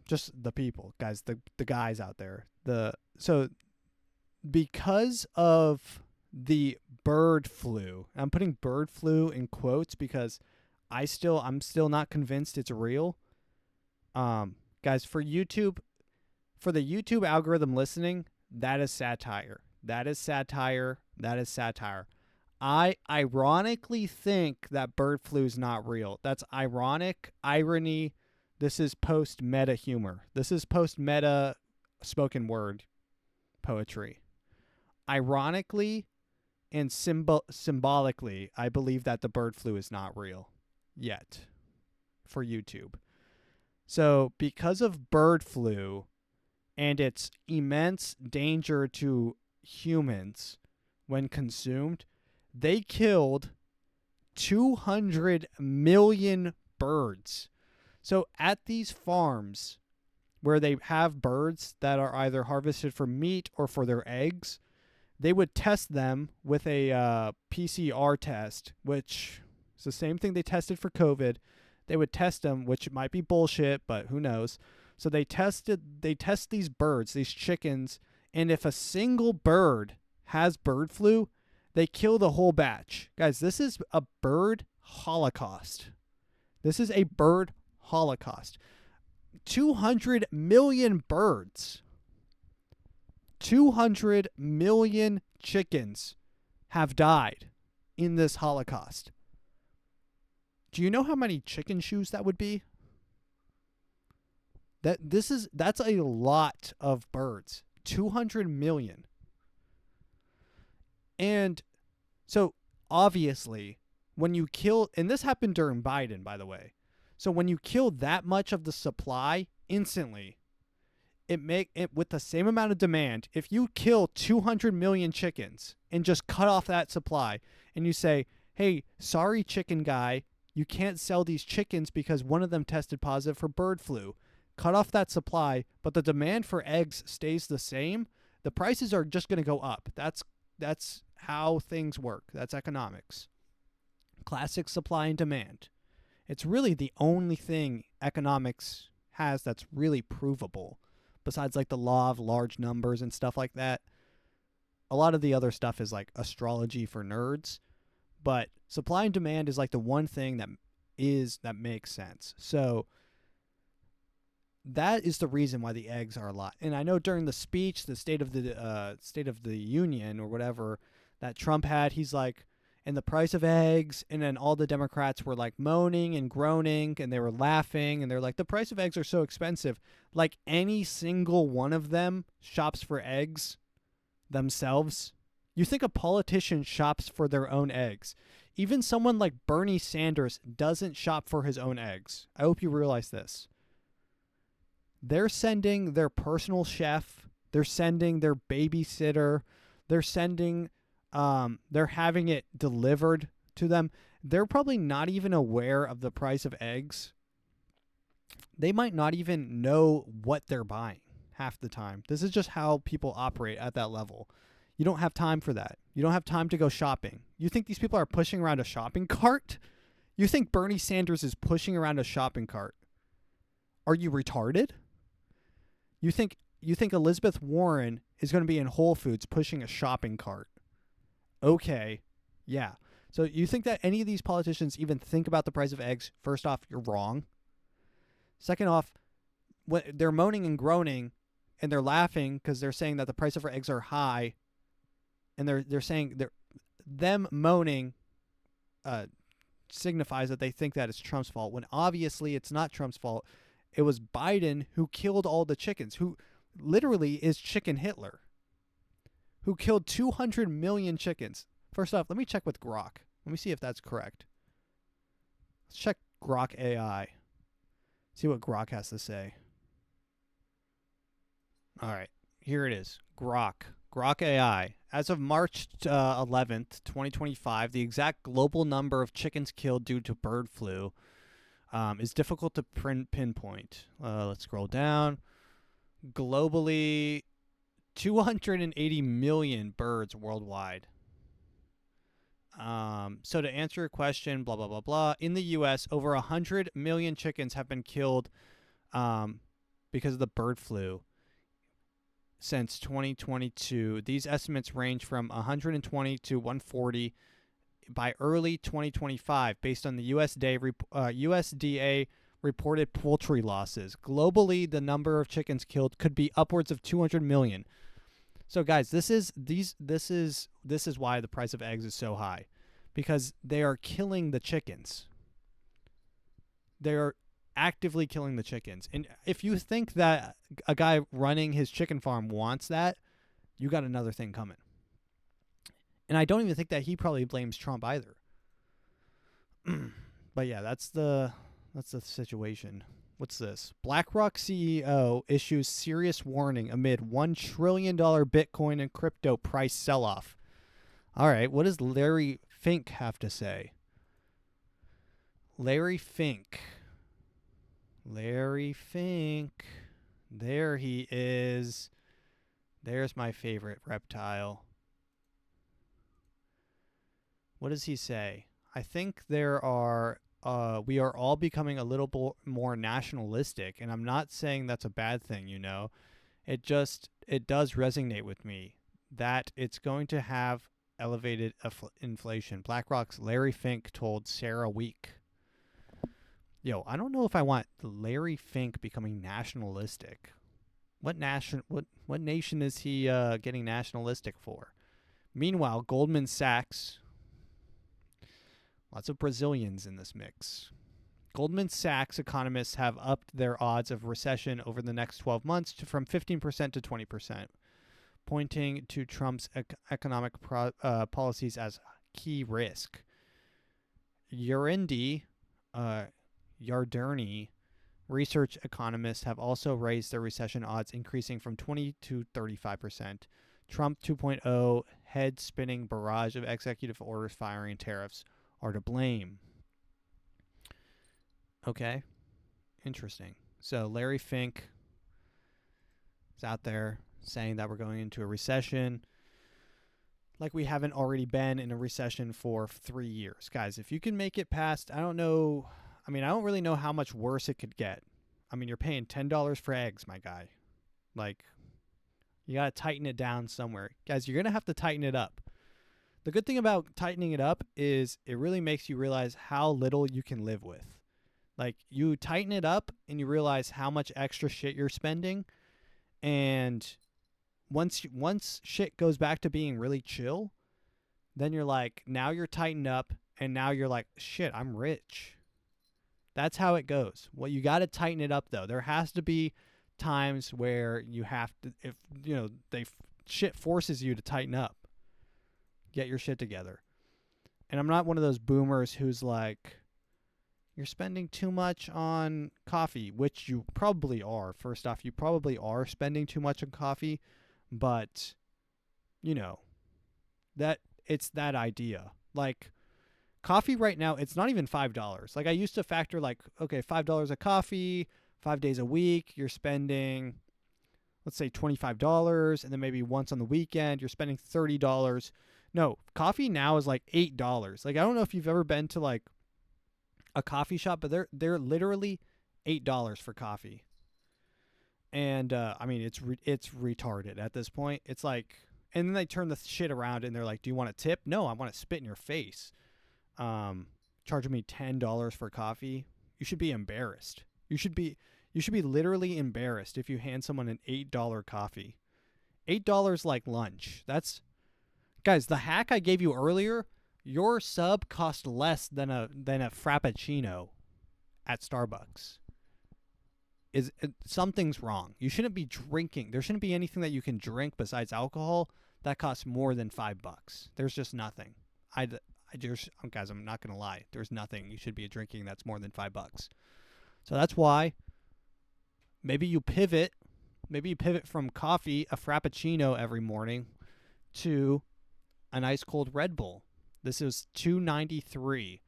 just the people, guys, the guys out there. So because of the bird flu, I'm putting bird flu in quotes because I'm still not convinced it's real. Guys, for the YouTube algorithm listening, that is satire. That is satire. That is satire. I ironically think that bird flu is not real. That's irony. This is post-meta humor. This is post-meta spoken word poetry. Ironically and symbolically, I believe that the bird flu is not real yet for YouTube. So because of bird flu and its immense danger to humans when consumed, they killed 200 million birds. So at these farms where they have birds that are either harvested for meat or for their eggs, they would test them with a PCR test, which is the same thing they tested for COVID. They would test them, which might be bullshit, but who knows. So they test these birds, these chickens, and if a single bird has bird flu, they kill the whole batch. Guys, this is a bird holocaust. This is a bird holocaust. 200 million birds. 200 million chickens have died in this Holocaust. Do you know how many chicken shoes that would be? That's a lot of birds. 200 million. And so obviously when you kill, and this happened during Biden, by the way. So when you kill that much of the supply instantly, it with the same amount of demand, if you kill 200 million chickens and just cut off that supply and you say, hey, sorry, chicken guy, you can't sell these chickens because one of them tested positive for bird flu. Cut off that supply, but the demand for eggs stays the same. The prices are just going to go up. That's how things work. That's economics. Classic supply and demand. It's really the only thing economics has that's really provable, besides like the law of large numbers and stuff like that. A lot of the other stuff is like astrology for nerds, but supply and demand is like the one thing that makes sense. So that is the reason why the eggs are a lot. And I know during the speech, the State of the Union or whatever that Trump had, he's like, and the price of eggs, and then all the Democrats were like moaning and groaning, and they were laughing, and they're like, the price of eggs are so expensive. Like any single one of them shops for eggs themselves. You think a politician shops for their own eggs. Even someone like Bernie Sanders doesn't shop for his own eggs. I hope you realize this. They're sending their personal chef. They're sending their babysitter. They're having it delivered to them. They're probably not even aware of the price of eggs. they might not even know what they're buying half the time. This is just how people operate at that level. You don't have time for that. You don't have time to go shopping. You think these people are pushing around a shopping cart? You think Bernie Sanders is pushing around a shopping cart? Are you retarded? You think Elizabeth Warren is going to be in Whole Foods pushing a shopping cart? Okay. Yeah. So you think that any of these politicians even think about the price of eggs? First off, you're wrong. Second off, when they're moaning and groaning and they're laughing because they're saying that the price of eggs are high, and they're saying them moaning signifies that they think that it's Trump's fault, when obviously it's not Trump's fault. It was Biden who killed all the chickens, who literally is Chicken Hitler, who killed 200 million chickens. First off, let me check with Grok. Let me see if that's correct. Let's check Grok AI. See what Grok has to say. All right, here it is. Grok AI. As of March 11th, 2025, the exact global number of chickens killed due to bird flu is difficult to pinpoint. Let's scroll down. Globally, 280 million birds worldwide. So to answer your question, blah, blah, blah, blah. In the U.S., over 100 million chickens have been killed because of the bird flu since 2022. These estimates range from 120 to 140 by early 2025 based on the USDA reported poultry losses. Globally, the number of chickens killed could be upwards of 200 million. So guys, this is why the price of eggs is so high, because they are killing the chickens. They are actively killing the chickens. And if you think that a guy running his chicken farm wants that, you got another thing coming. And I don't even think that he probably blames Trump either. But yeah, that's the situation. What's this? BlackRock CEO issues serious warning amid $1 trillion Bitcoin and crypto price sell-off. All right, what does Larry Fink have to say? Larry Fink. There he is. There's my favorite reptile. What does he say? I think we are all becoming a little more nationalistic, and I'm not saying that's a bad thing, you know. It does resonate with me that it's going to have elevated inflation. BlackRock's Larry Fink told Sarah Week. Yo, I don't know if I want Larry Fink becoming nationalistic. What nation is he getting nationalistic for? Meanwhile, Goldman Sachs, lots of Brazilians in this mix. Goldman Sachs economists have upped their odds of recession over the next 12 months from 15% to 20%, pointing to Trump's economic policies as key risk. Yarderney research economists have also raised their recession odds, increasing from 20 to 35%. Trump 2.0 head-spinning barrage of executive orders, firing, and tariffs are to blame. Okay, interesting. So Larry Fink is out there saying that we're going into a recession like we haven't already been in a recession for 3 years. Guys, if you can make it past, I don't really know how much worse it could get. I mean, you're paying $10 for eggs, my guy. Like, you got to tighten it down somewhere. Guys, you're going to have to tighten it up. The good thing about tightening it up is it really makes you realize how little you can live with. Like, you tighten it up and you realize how much extra shit you're spending. And once shit goes back to being really chill, then you're like, now you're tightened up, and now you're like, shit, I'm rich. That's how it goes. Well, you got to tighten it up, though. There has to be times where you have to, if, you know, shit forces you to tighten up. Get your shit together. And I'm not one of those boomers who's like, you're spending too much on coffee, which you probably are. First off, you probably are spending too much on coffee, but, you know, that it's that idea. Like, coffee right now, it's not even $5. Like, I used to factor like, okay, $5 a coffee, 5 days a week, you're spending, let's say $25, and then maybe once on the weekend, you're spending $30. No, coffee now is like $8. Like, I don't know if you've ever been to like a coffee shop, but they're literally $8 for coffee. And I mean, it's retarded at this point. It's like, and then they turn the shit around and they're like, "Do you want a tip?" No, I want to spit in your face. Charging me $10 for coffee. You should be embarrassed. You should be literally embarrassed if you hand someone an $8 coffee. $8 like lunch. That's, guys, the hack I gave you earlier, your sub cost less than a frappuccino at Starbucks. Something's wrong. You shouldn't be drinking. There shouldn't be anything that you can drink besides alcohol that costs more than $5. There's just nothing. Guys, I'm not gonna lie. There's nothing you should be drinking that's more than $5. So that's why maybe you pivot from coffee, a frappuccino every morning, to an ice cold Red Bull. This is $2.93.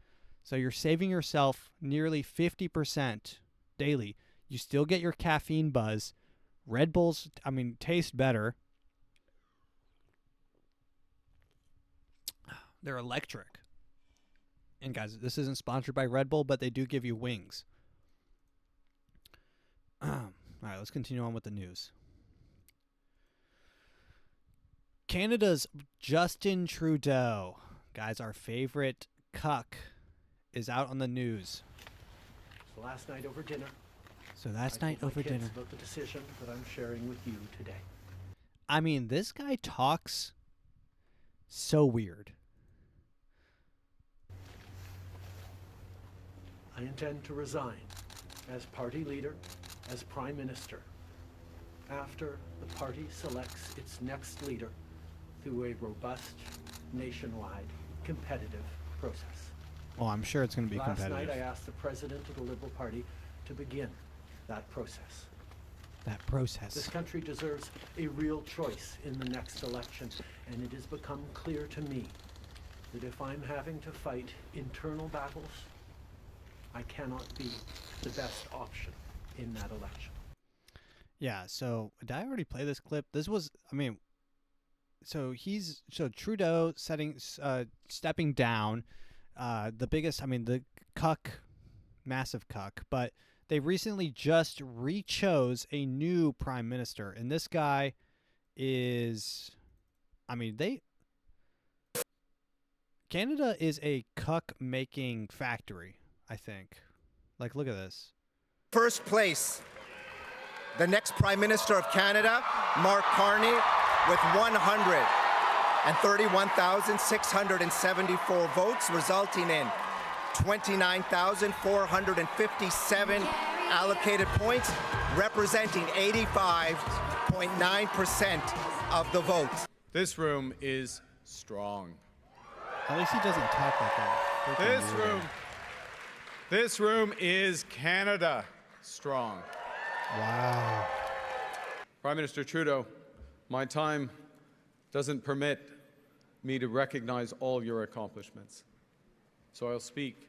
So you're saving yourself nearly 50% daily. You still get your caffeine buzz. Red Bulls, I mean, taste better. They're electric. And guys, this isn't sponsored by Red Bull, but they do give you wings. All right, let's continue on with the news. Canada's Justin Trudeau, guys, our favorite cuck, is out on the news. So last night over dinner, I told my kids about the decision that I'm sharing with you today. I mean, this guy talks so weird. I intend to resign as party leader, as prime minister, after the party selects its next leader through a robust, nationwide, competitive process. Oh, I'm sure it's going to be Last competitive. night I asked the president of the Liberal Party to begin that process. This country deserves a real choice in the next election, and it has become clear to me that if I'm having to fight internal battles, I cannot be the best option in that election. Yeah, so did I already play this clip? This was, I mean, so Trudeau stepping down, the biggest, I mean, the massive cuck, but they recently just re-chose a new prime minister, and this guy is, I mean, Canada is a cuck-making factory, I think. Like, look at this. First place, the next Prime Minister of Canada, Mark Carney, with 131,674 votes, resulting in 29,457 allocated points, representing 85.9% of the votes. This room is strong. At least he doesn't talk like that. This room is Canada strong. Wow. Prime Minister Trudeau, my time doesn't permit me to recognize all your accomplishments, so I'll speak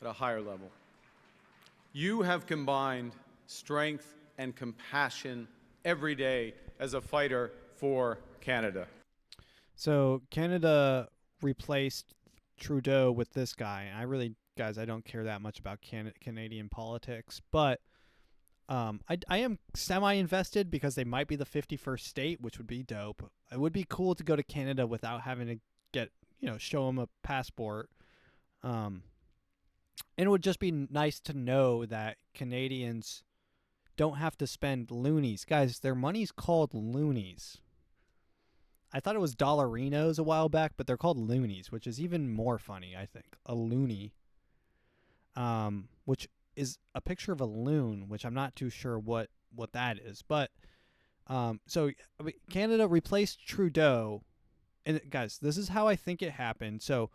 at a higher level. You have combined strength and compassion every day as a fighter for Canada. So Canada replaced Trudeau with this guy. I really, guys, I don't care that much about Canadian politics, but I am semi-invested because they might be the 51st state, which would be dope. It would be cool to go to Canada without having to show them a passport. And it would just be nice to know that Canadians don't have to spend loonies. Guys, their money's called loonies. I thought it was dollarinos a while back, but they're called loonies, which is even more funny, I think. A loonie. Which is a picture of a loon, which I'm not too sure what that is. But so I mean, Canada replaced Trudeau. And guys, this is how I think it happened. So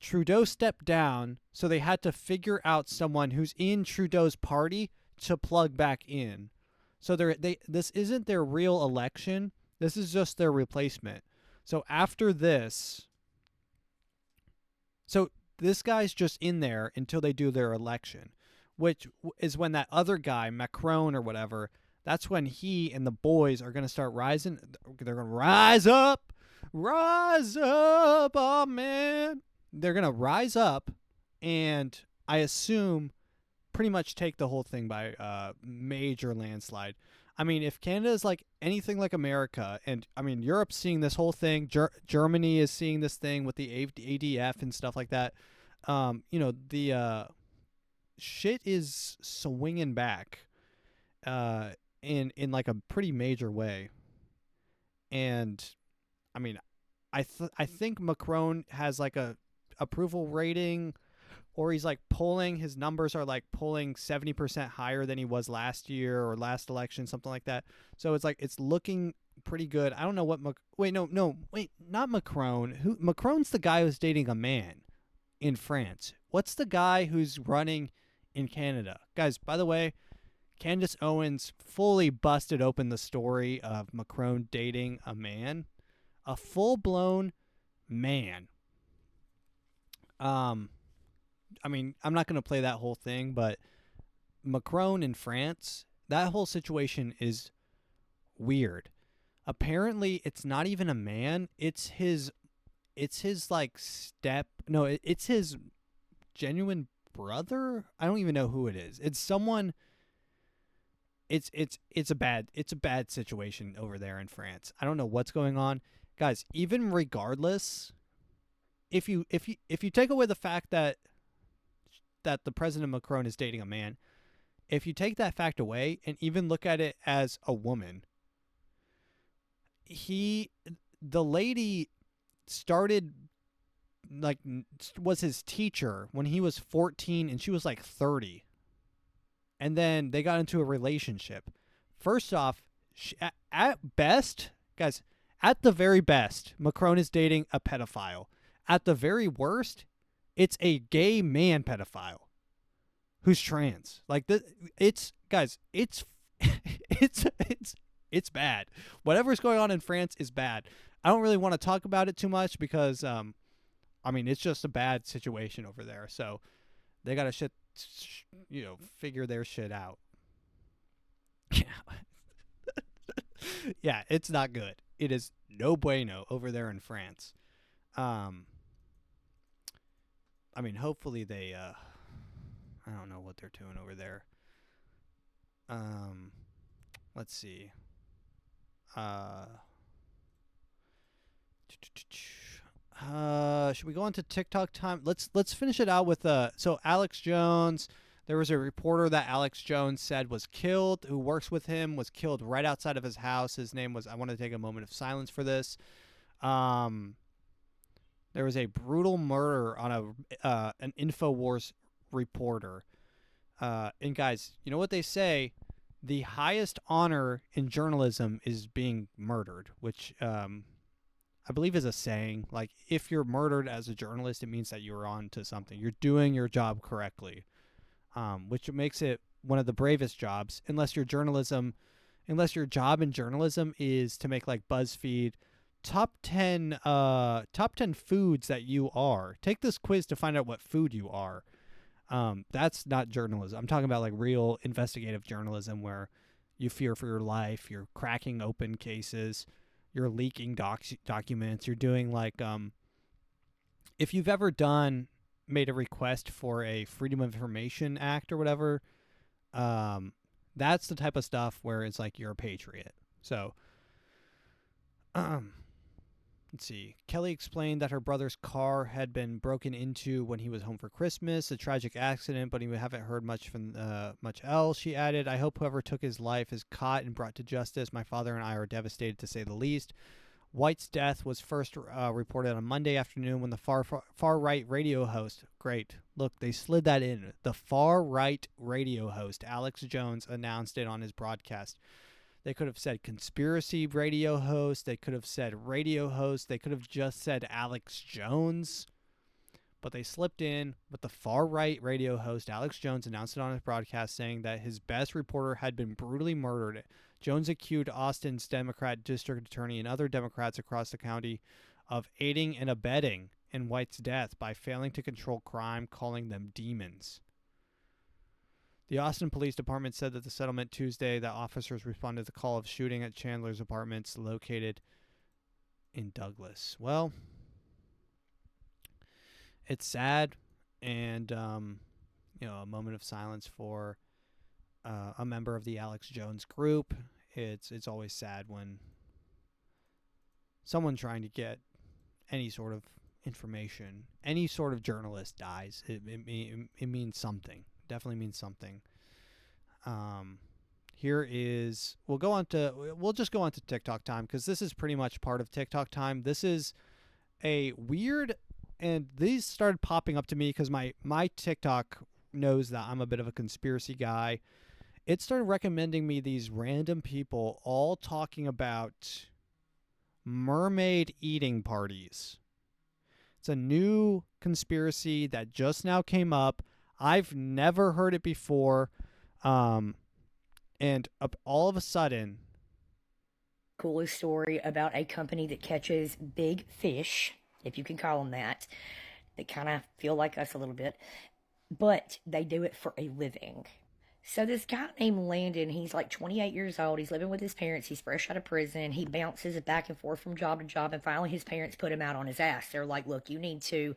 Trudeau stepped down, so they had to figure out someone who's in Trudeau's party to plug back in. So this isn't their real election. This is just their replacement. So after this, so this guy's just in there until they do their election, which is when that other guy, Macron or whatever, that's when he and the boys are going to start rising. They're going to rise up, oh man. They're going to rise up, and I assume pretty much take the whole thing by major landslide. I mean, if Canada is like anything like America, and I mean, Europe's seeing this whole thing, Germany is seeing this thing with the ADF and stuff like that, the shit is swinging back in like a pretty major way. And I mean, I think Macron has like a approval rating, or he's like his numbers are like pulling 70% higher than he was last year or last election, something like that. So it's like, it's looking pretty good. I don't know what, not Macron. Macron's the guy who's dating a man in France. What's the guy who's running in Canada? Guys, by the way, Candace Owens fully busted open the story of Macron dating a man, a full-blown man. I mean, I'm not going to play that whole thing, but Macron in France, that whole situation is weird. Apparently, it's not even a man. It's his like it's his genuine brother. I don't even know who it is. It's someone. It's a bad situation over there in France. I don't know what's going on, guys. Even regardless, if you take away the fact that the President Macron is dating a man, if you take that fact away and even look at it as a woman, the lady started like was his teacher when he was 14 and she was like 30. And then they got into a relationship. First off, at best, guys, at the very best, Macron is dating a pedophile. At the very worst, it's a gay man pedophile who's trans. Like it's it's bad. Whatever's going on in France is bad. I don't really want to talk about it too much because I mean, it's just a bad situation over there. So they got to figure their shit out. Yeah, it's not good. It is no bueno over there in France. I mean, hopefully they, I don't know what they're doing over there. Let's see. Should we go on to TikTok time? Let's finish it out with so Alex Jones. There was a reporter that Alex Jones said was killed, who works with him, was killed right outside of his house. His name was, I want to take a moment of silence for this. There was a brutal murder on an InfoWars reporter. And guys, you know what they say? The highest honor in journalism is being murdered, which I believe is a saying. Like, if you're murdered as a journalist, it means that you're on to something. You're doing your job correctly, which makes it one of the bravest jobs, unless your job in journalism is to make like BuzzFeed top 10 foods that you are. Take this quiz to find out what food you are. That's not journalism. I'm talking about like real investigative journalism where you fear for your life, you're cracking open cases, you're leaking documents, you're doing like if you've ever made a request for a Freedom of Information Act or whatever, that's the type of stuff where it's like you're a patriot. So let's see. Kelly explained that her brother's car had been broken into when he was home for Christmas. A tragic accident, but we haven't heard much from much else. She added, "I hope whoever took his life is caught and brought to justice. My father and I are devastated, to say the least." White's death was first reported on Monday afternoon when the far-right radio host, great, look, they slid that in, the far-right radio host, Alex Jones, announced it on his broadcast. They could have said conspiracy radio host. They could have said radio host. They could have just said Alex Jones. But they slipped in with the far-right radio host. Alex Jones announced it on his broadcast, saying that his best reporter had been brutally murdered. Jones accused Austin's Democrat district attorney and other Democrats across the county of aiding and abetting in White's death by failing to control crime, calling them demons. The Austin Police Department said that the settlement Tuesday that officers responded to the call of shooting at Chandler's apartments located in Douglas. Well, it's sad, and a moment of silence for a member of the Alex Jones group. It's always sad when someone trying to get any sort of information, any sort of journalist dies. It means something. Definitely means something. We'll just go on to TikTok time, because this is pretty much part of TikTok time. This is a weird, and these started popping up to me because my TikTok knows that I'm a bit of a conspiracy guy. It started recommending me these random people all talking about mermaid eating parties. It's a new conspiracy that just now came up. I've never heard it before. And all of a sudden... Coolest story about a company that catches big fish, if you can call them that kind of feel like us a little bit, but they do it for a living. So this guy named Landon, he's like 28 years old. He's living with his parents. He's fresh out of prison. He bounces back and forth from job to job. And finally, his parents put him out on his ass. They're like, look, you need to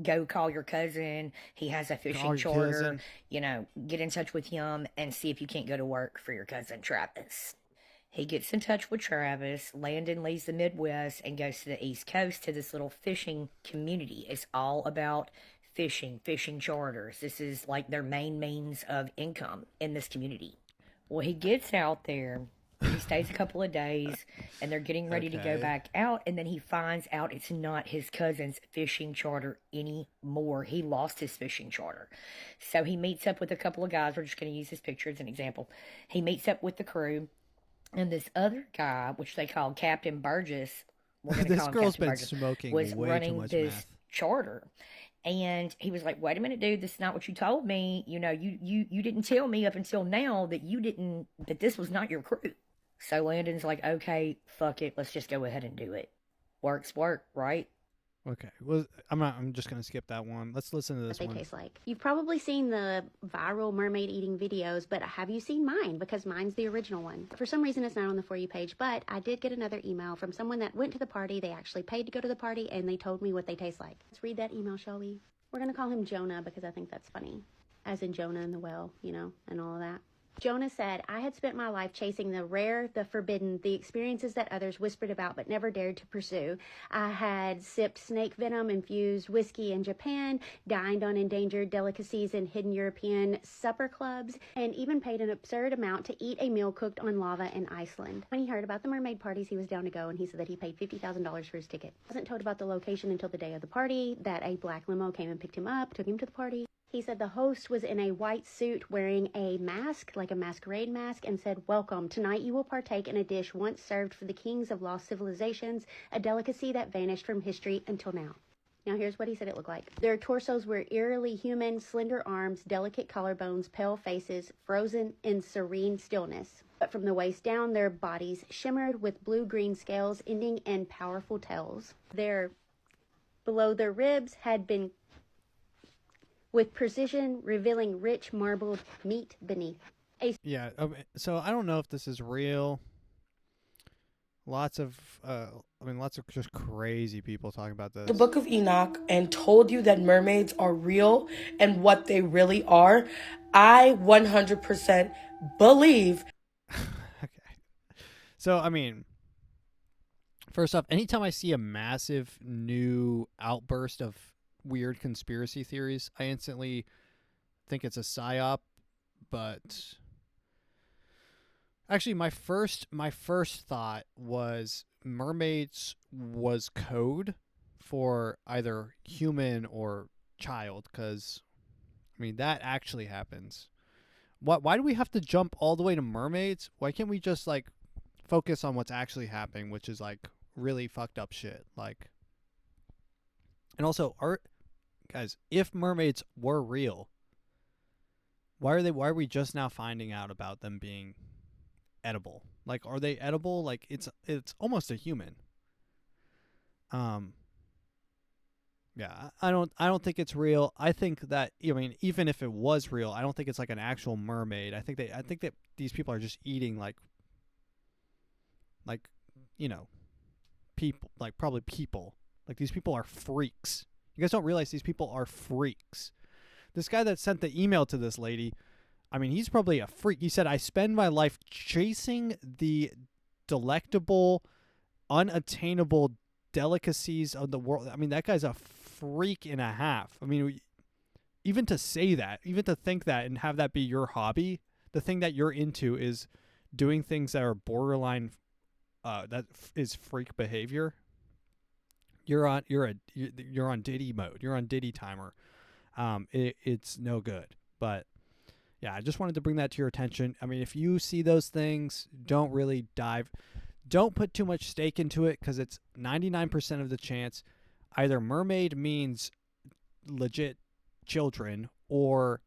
go call your cousin. He has a fishing charter. Get in touch with him and see if you can't go to work for your cousin, Travis. He gets in touch with Travis. Landon leaves the Midwest and goes to the East Coast to this little fishing community. It's all about fishing charters. This is like their main means of income in this community. Well, he gets out there, he stays a couple of days, and they're getting ready to go back out, and then he finds out it's not his cousin's fishing charter anymore. He lost his fishing charter. So he meets up with a couple of guys. We're just going to use this picture as an example. He meets up with the crew, and this other guy, which they call Captain Burgess, we're going to call him girl's Captain been Burgess, smoking was way running too much this meth. charter. And he was like, wait a minute, dude, this is not what you told me. You didn't tell me up until now that this was not your crew. So Landon's like, okay, fuck it. Let's just go ahead and do it. Work's work, right? Okay. Well, I'm just going to skip that one. Let's listen to this what one. they taste like. You've probably seen the viral mermaid eating videos, but have you seen mine? Because mine's the original one. For some reason, it's not on the For You page, but I did get another email from someone that went to the party. They actually paid to go to the party, and they told me what they taste like. Let's read that email, shall we? We're going to call him Jonah because I think that's funny. As in Jonah and the whale, and all of that. Jonah said, I had spent my life chasing the rare, the forbidden, the experiences that others whispered about but never dared to pursue. I had sipped snake venom-infused whiskey in Japan, dined on endangered delicacies in hidden European supper clubs, and even paid an absurd amount to eat a meal cooked on lava in Iceland. When he heard about the mermaid parties, he was down to go, and he said that he paid $50,000 for his ticket. He wasn't told about the location until the day of the party, that a black limo came and picked him up, took him to the party. He said the host was in a white suit wearing a mask, like a masquerade mask, and said, welcome. Tonight you will partake in a dish once served for the kings of lost civilizations, a delicacy that vanished from history until now. Now here's what he said it looked like. Their torsos were eerily human, slender arms, delicate collarbones, pale faces, frozen in serene stillness. But from the waist down, their bodies shimmered with blue-green scales ending in powerful tails. Below their ribs had been with precision, revealing rich marbled meat beneath. Yeah, so I don't know if this is real. Lots of just crazy people talking about this. The Book of Enoch and told you that mermaids are real and what they really are. I 100% believe. Okay. So, first off, anytime I see a massive new outburst of weird conspiracy theories, I instantly think it's a psyop. But actually, my first thought was mermaids was code for either human or child, because that actually happens. Why do we have to jump all the way to mermaids? Why can't we just focus on what's actually happening, which is really fucked up shit? And also, guys, if mermaids were real, why are we just now finding out about them being edible? Are they edible? It's almost a human. Yeah, I don't think it's real. I think that, I mean, even if it was real, I don't think it's like an actual mermaid. I think that these people are just eating like people, like probably people. Like these people are freaks. You guys don't realize these people are freaks. This guy that sent the email to this lady, I mean, he's probably a freak. He said, "I spend my life chasing the delectable, unattainable delicacies of the world." I mean, that guy's a freak and a half. I mean, even to say that, even to think that and have that be your hobby, the thing that you're into is doing things that are borderline, that is freak behavior. You're on Diddy mode. You're on Diddy timer. It's no good. But yeah, I just wanted to bring that to your attention. I mean, if you see those things, don't really dive. Don't put too much stake into it, because it's 99% of the chance either mermaid means legit children, or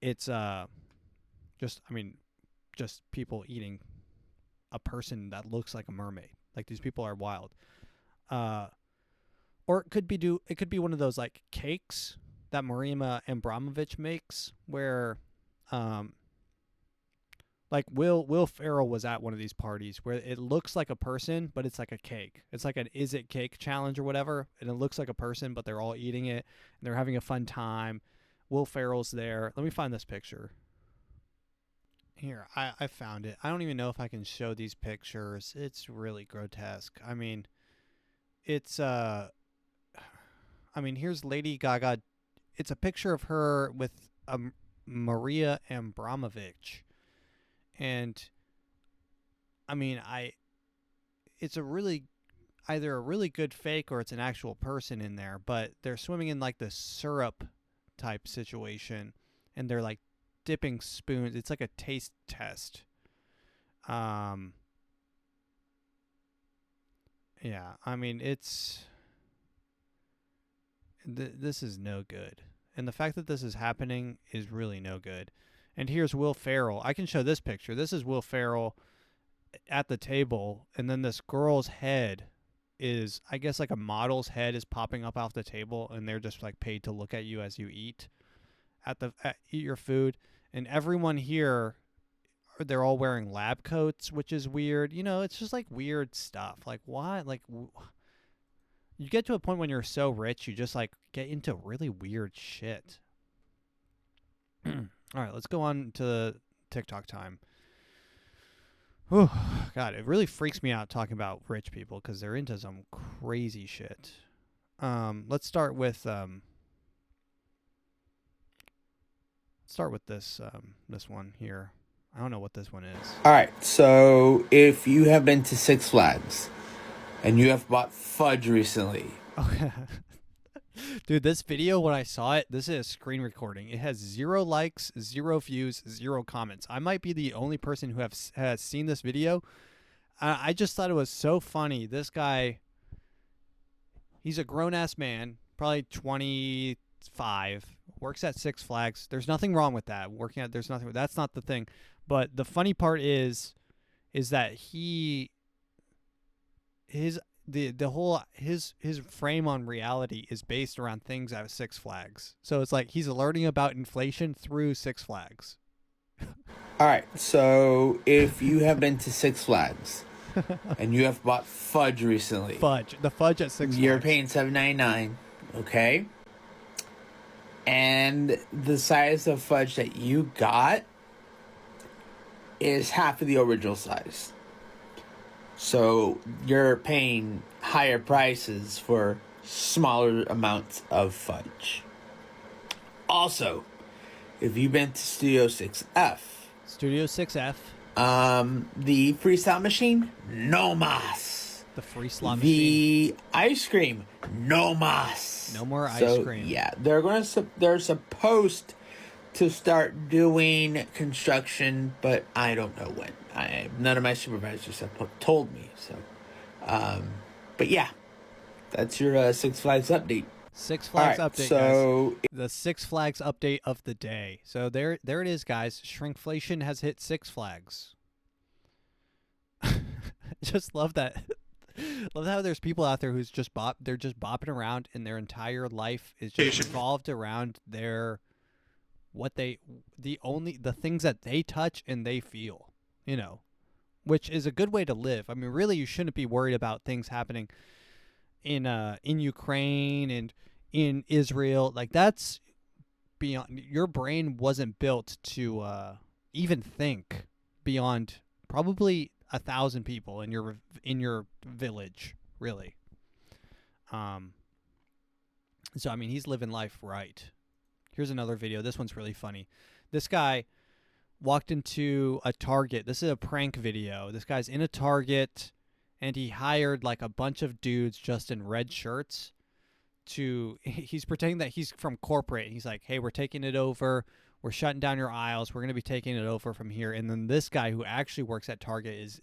it's just people eating a person that looks like a mermaid. Like, these people are wild. Or it could be one of those like cakes that Marima Abramovich makes, where like Will Ferrell was at one of these parties where it looks like a person, but it's like a cake. It's like an "Is It Cake" challenge or whatever, and it looks like a person, but they're all eating it and they're having a fun time. Will Ferrell's there. Let me find this picture. Here, I found it. I don't even know if I can show these pictures. It's really grotesque. I mean, it's here's Lady Gaga. It's a picture of her with Maria Abramovich. And I mean, it's either a really good fake or it's an actual person in there, but they're swimming in like the syrup type situation, and they're like dipping spoons. It's like a taste test. Yeah, I mean, this is no good. And the fact that this is happening is really no good. And here's Will Ferrell. I can show this picture. This is Will Ferrell at the table, and then this girl's head is, I guess, like a model's head is popping up off the table, and they're just like paid to look at you as you eat eat your food. And everyone here, they're all wearing lab coats, which is weird. You know, it's just like weird stuff. Like, why? Like, you get to a point when you're so rich, you just like get into really weird shit. All right, let's go on to TikTok time. Whew, God, it really freaks me out talking about rich people because they're into some crazy shit. Let's start with this one here. I don't know what this one is. All right, so if you have been to Six Flags and you have bought fudge recently. Okay. Dude, this video, when I saw it, this is a screen recording. It has 0 likes, 0 views, 0 comments. I might be the only person who has seen this video. I just thought it was so funny. This guy, he's a grown-ass man, probably 25, works at Six Flags. There's nothing wrong with that. That's not the thing. But the funny part is that his frame on reality is based around things at Six Flags. So it's like he's learning about inflation through Six Flags. All right, so if you have been to Six Flags and you have bought fudge recently. The fudge at Six Flags. You're paying $7.99, okay? And the size of fudge that you got is half of the original size. So you're paying higher prices for smaller amounts of fudge. Also, if you've been to Studio 6F. The freestyle machine, no mas. The freestyle machine. The ice cream, no mas. No more ice cream. Yeah, they're supposed to start doing construction, but I don't know when. None of my supervisors have told me. So, but yeah, that's your Six Flags update. Six Flags update. So guys. The Six Flags update of the day. So there it is, guys. Shrinkflation has hit Six Flags. I just love that. Love how there's people out there who's just they're just bopping around, and their entire life is just revolved around the things that they touch and they feel, you know, which is a good way to live. I mean, really, you shouldn't be worried about things happening in Ukraine and in Israel. Like, that's beyond, your brain wasn't built to even think beyond probably 1,000 people in your village, really. So I mean, he's living life right. Here's another video. This one's really funny. This guy walked into a Target. This is a prank video. This guy's in a Target, and he hired like a bunch of dudes just in red shirts he's pretending that he's from corporate. He's like, hey, we're taking it over. We're shutting down your aisles. We're going to be taking it over from here. And then this guy who actually works at Target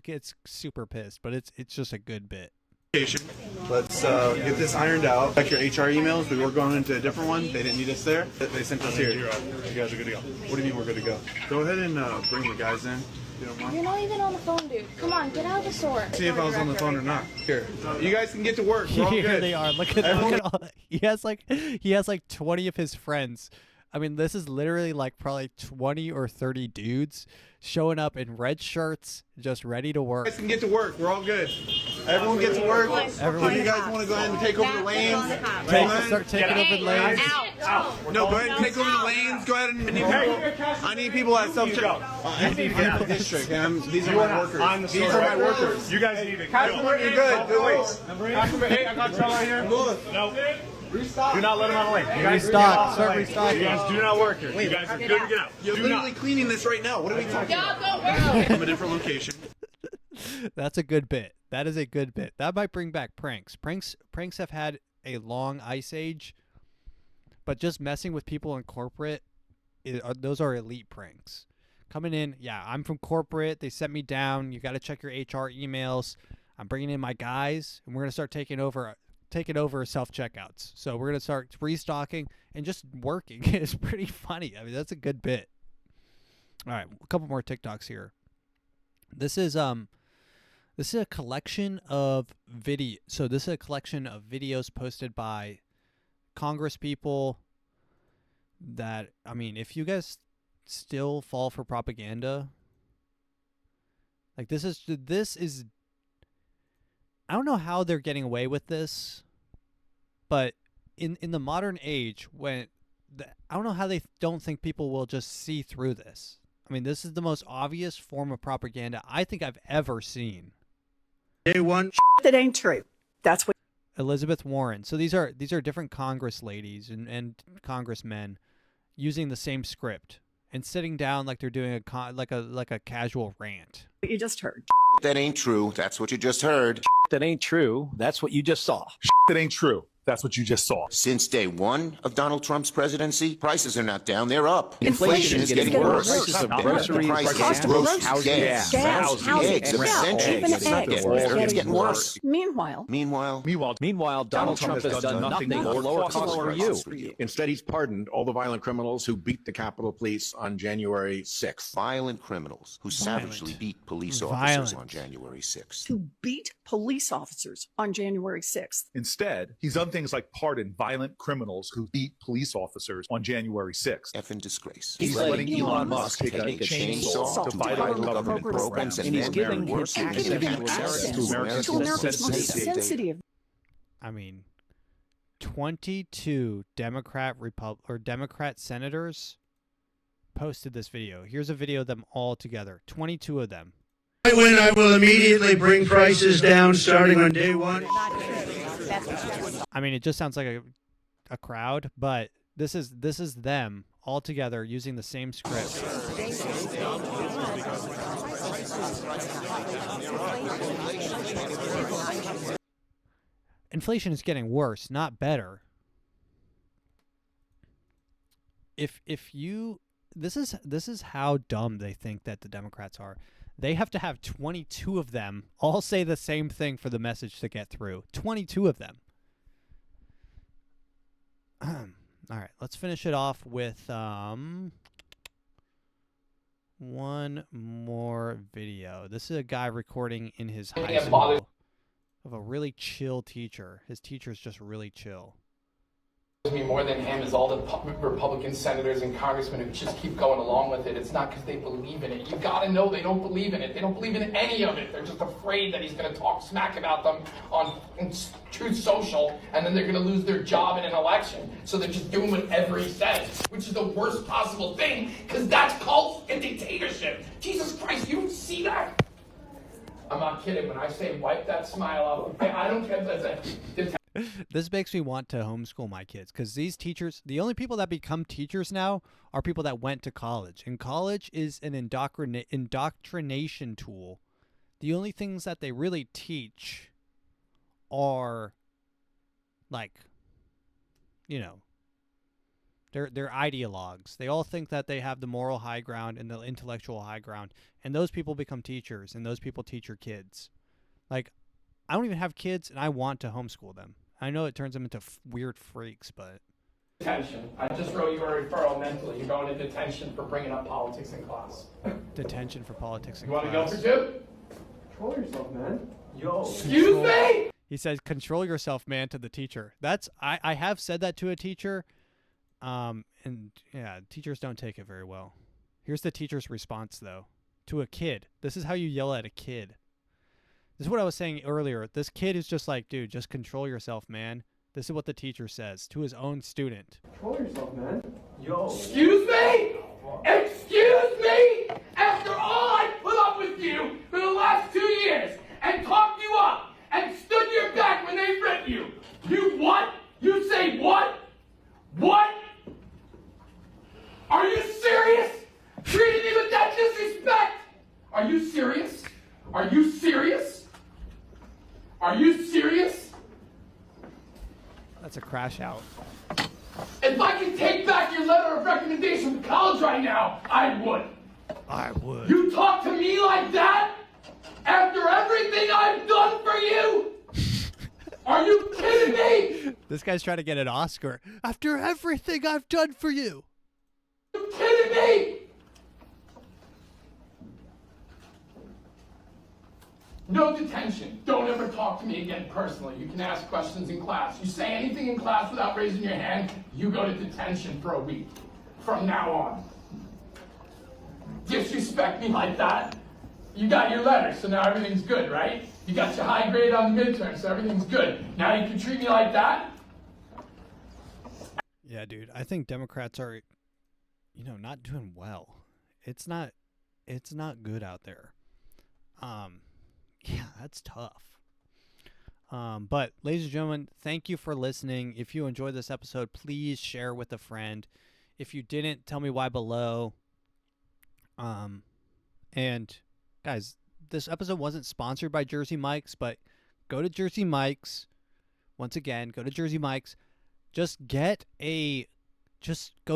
gets super pissed, but it's just a good bit. Let's get this ironed out. Check your HR emails. We were going into a different one. They didn't need us there. They sent us here. You guys are good to go. What do you mean we're good to go? Go ahead and bring the guys in. You don't mind? You're not even on the phone, dude. Come on, get out of the store. See if I was on the phone or not. Here. You guys can get to work. We're all Here good. they are. Look at all. He has like 20 of his friends. I mean, this is literally like probably 20 or 30 dudes showing up in red shirts, just ready to work. You guys can get to work. We're all good. Everyone get to work. Everyone. Do you guys want to go ahead and take over the lanes? Start taking over the lanes. No, go ahead and take over the lanes. Go ahead and I need people at self-check. I need people at district. These are my workers. These are my workers. You guys need to go. Customer, you're good. Customer 8, I got y'all right here. No. Restock. Do not let them out of the lane. You guys Restock. Start restocking. You guys do not work here. You guys are good to get out. You're literally cleaning this right now. What are we talking about? From a different location. That's a good bit. That is a good bit. That might bring back pranks. Pranks have had a long ice age, but just messing with people in corporate, those are elite pranks. Coming in, yeah, I'm from corporate. They sent me down. You got to check your HR emails. I'm bringing in my guys, and we're gonna start taking over self-checkouts. So we're gonna start restocking and just working. It's pretty funny. I mean, that's a good bit. All right, a couple more TikToks here. This is a collection of video. So this is a collection of videos posted by Congress people that, I mean, if you guys still fall for propaganda, like this is I don't know how they're getting away with this, but in the modern age, I don't know how they don't think people will just see through this. I mean, this is the most obvious form of propaganda I think I've ever seen. Day one. That ain't true. That's what Elizabeth Warren. So these are different Congress ladies and congressmen using the same script and sitting down like they're doing a casual rant. you just heard. That ain't true. That's what you just heard. That ain't true. That's what you just saw. That ain't true. That's what you just saw. Since day one of Donald Trump's presidency, prices are not down, they're up. Inflation is getting worse. Prices of groceries, gas, eggs, it's getting worse. Meanwhile, Donald Trump has done nothing but lower costs for you. Instead, he's pardoned all the violent criminals who beat the Capitol Police on January 6th. Violent criminals who savagely beat police officers on January 6th. who beat police officers on January 6th. Instead, he's done things like pardon violent criminals who beat police officers on January 6th. Effing disgrace. He's letting Elon Musk take a chainsaw to fight our government programs, and he's giving worse access to Americans most sensitive. I mean, 22 Democrat senators posted this video. Here's a video of them all together. 22 of them. When I will immediately bring prices down starting on day one. I mean, it just sounds like a crowd, but this is them all together using the same script. Inflation is getting worse, not better. This is how dumb they think that the Democrats are. They have to have 22 of them all say the same thing for the message to get through. 22 of them. All right, let's finish it off with one more video. This is a guy recording in his high school. of a really chill teacher. His teacher's just really chill. Me more than him is all the Republican senators and congressmen who just keep going along with it. It's not because they believe in it. You gotta know they don't believe in it. They don't believe in any of it. They're just afraid that he's gonna talk smack about them on Truth Social, and then they're gonna lose their job in an election. So they're just doing whatever he says, which is the worst possible thing, because that's cult and dictatorship. Jesus Christ, you don't see that? I'm not kidding when I say wipe that smile off. I don't care if that's a... This makes me want to homeschool my kids, because these teachers, the only people that become teachers now are people that went to college. And college is an indoctrination tool. The only things that they really teach are, like, you know, they're ideologues. They all think that they have the moral high ground and the intellectual high ground. And those people become teachers, and those people teach your kids. Like, I don't even have kids, and I want to homeschool them. I know it turns them into weird freaks, but... Detention. I just wrote you a referral mentally. You're going to detention for bringing up politics in class. Detention for politics in class. You want to go for 2? Control yourself, man. Yo. Excuse me? He says, control yourself, man, to the teacher. That's... I have said that to a teacher, and, yeah, teachers don't take it very well. Here's the teacher's response, though. To a kid. This is how you yell at a kid. This is what I was saying earlier. This kid is just like, dude, just control yourself, man. This is what the teacher says to his own student. Control yourself, man. Yo. Excuse me? Excuse me? After all I put up with you for the last 2 years and talked you up and stood your back when they ripped you, you what? You say what? What? Are you serious? Treating me with that disrespect? Are you serious? Are you serious? Are you serious? That's a crash out. If I could take back your letter of recommendation from college right now, I would. I would. You talk to me like that? After everything I've done for you? Are you kidding me? This guy's trying to get an Oscar. After everything I've done for you. Are you kidding me? No detention. Don't ever talk to me again personally. You can ask questions in class. You say anything in class without raising your hand, you go to detention for a week. From now on. Disrespect me like that? You got your letter, so now everything's good, right? You got your high grade on the midterm, so everything's good. Now you can treat me like that? Yeah, dude. I think Democrats are, you know, not doing well. It's not good out there. Yeah, that's tough. But ladies and gentlemen, thank you for listening. If you enjoyed this episode, please share with a friend. If you didn't, tell me why below. And guys, this episode wasn't sponsored by Jersey Mike's, but go to Jersey Mike's. Once again, go to Jersey Mike's. Just go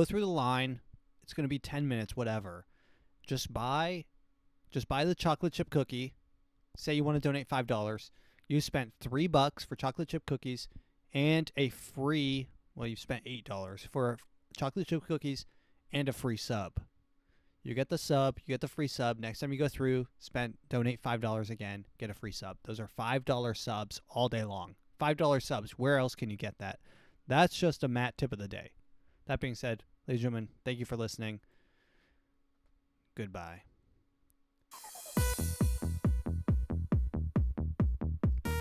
through the line. It's going to be 10 minutes, whatever. Just buy the chocolate chip cookie. Say you want to donate $5. You spent $3 for chocolate chip cookies and a free, well, you spent $8 for chocolate chip cookies and a free sub. You get the sub, you get the free sub. Next time you go through, donate $5 again, get a free sub. Those are $5 subs all day long. $5 subs. Where else can you get that? That's just a Matt tip of the day. That being said, ladies and gentlemen, thank you for listening. Goodbye.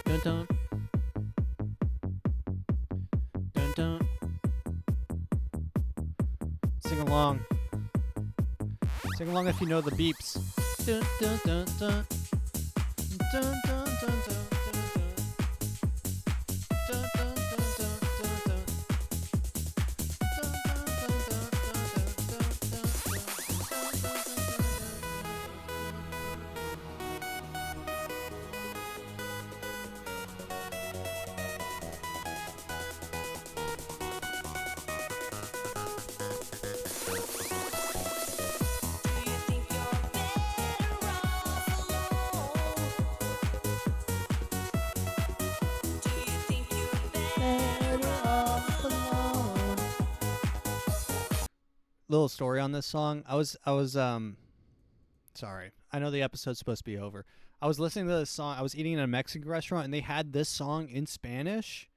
Dun dun. Dun dun. Sing along. Sing along if you know the beeps. Dun dun dun dun. Dun dun dun dun. Little story on this song. I was sorry. I know the episode's supposed to be over. I was listening to this song. I was eating in a Mexican restaurant, and they had this song in Spanish.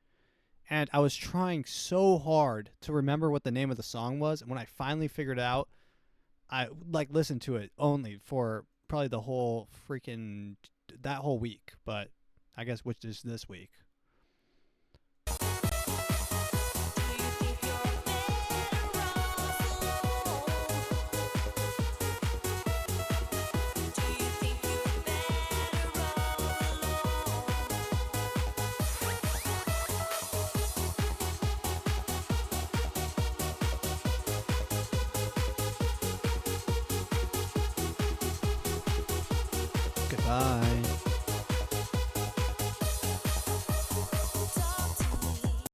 And I was trying so hard to remember what the name of the song was. And when I finally figured it out, I listened to it only for probably the whole that whole week. But I guess which is this week. Goodbye.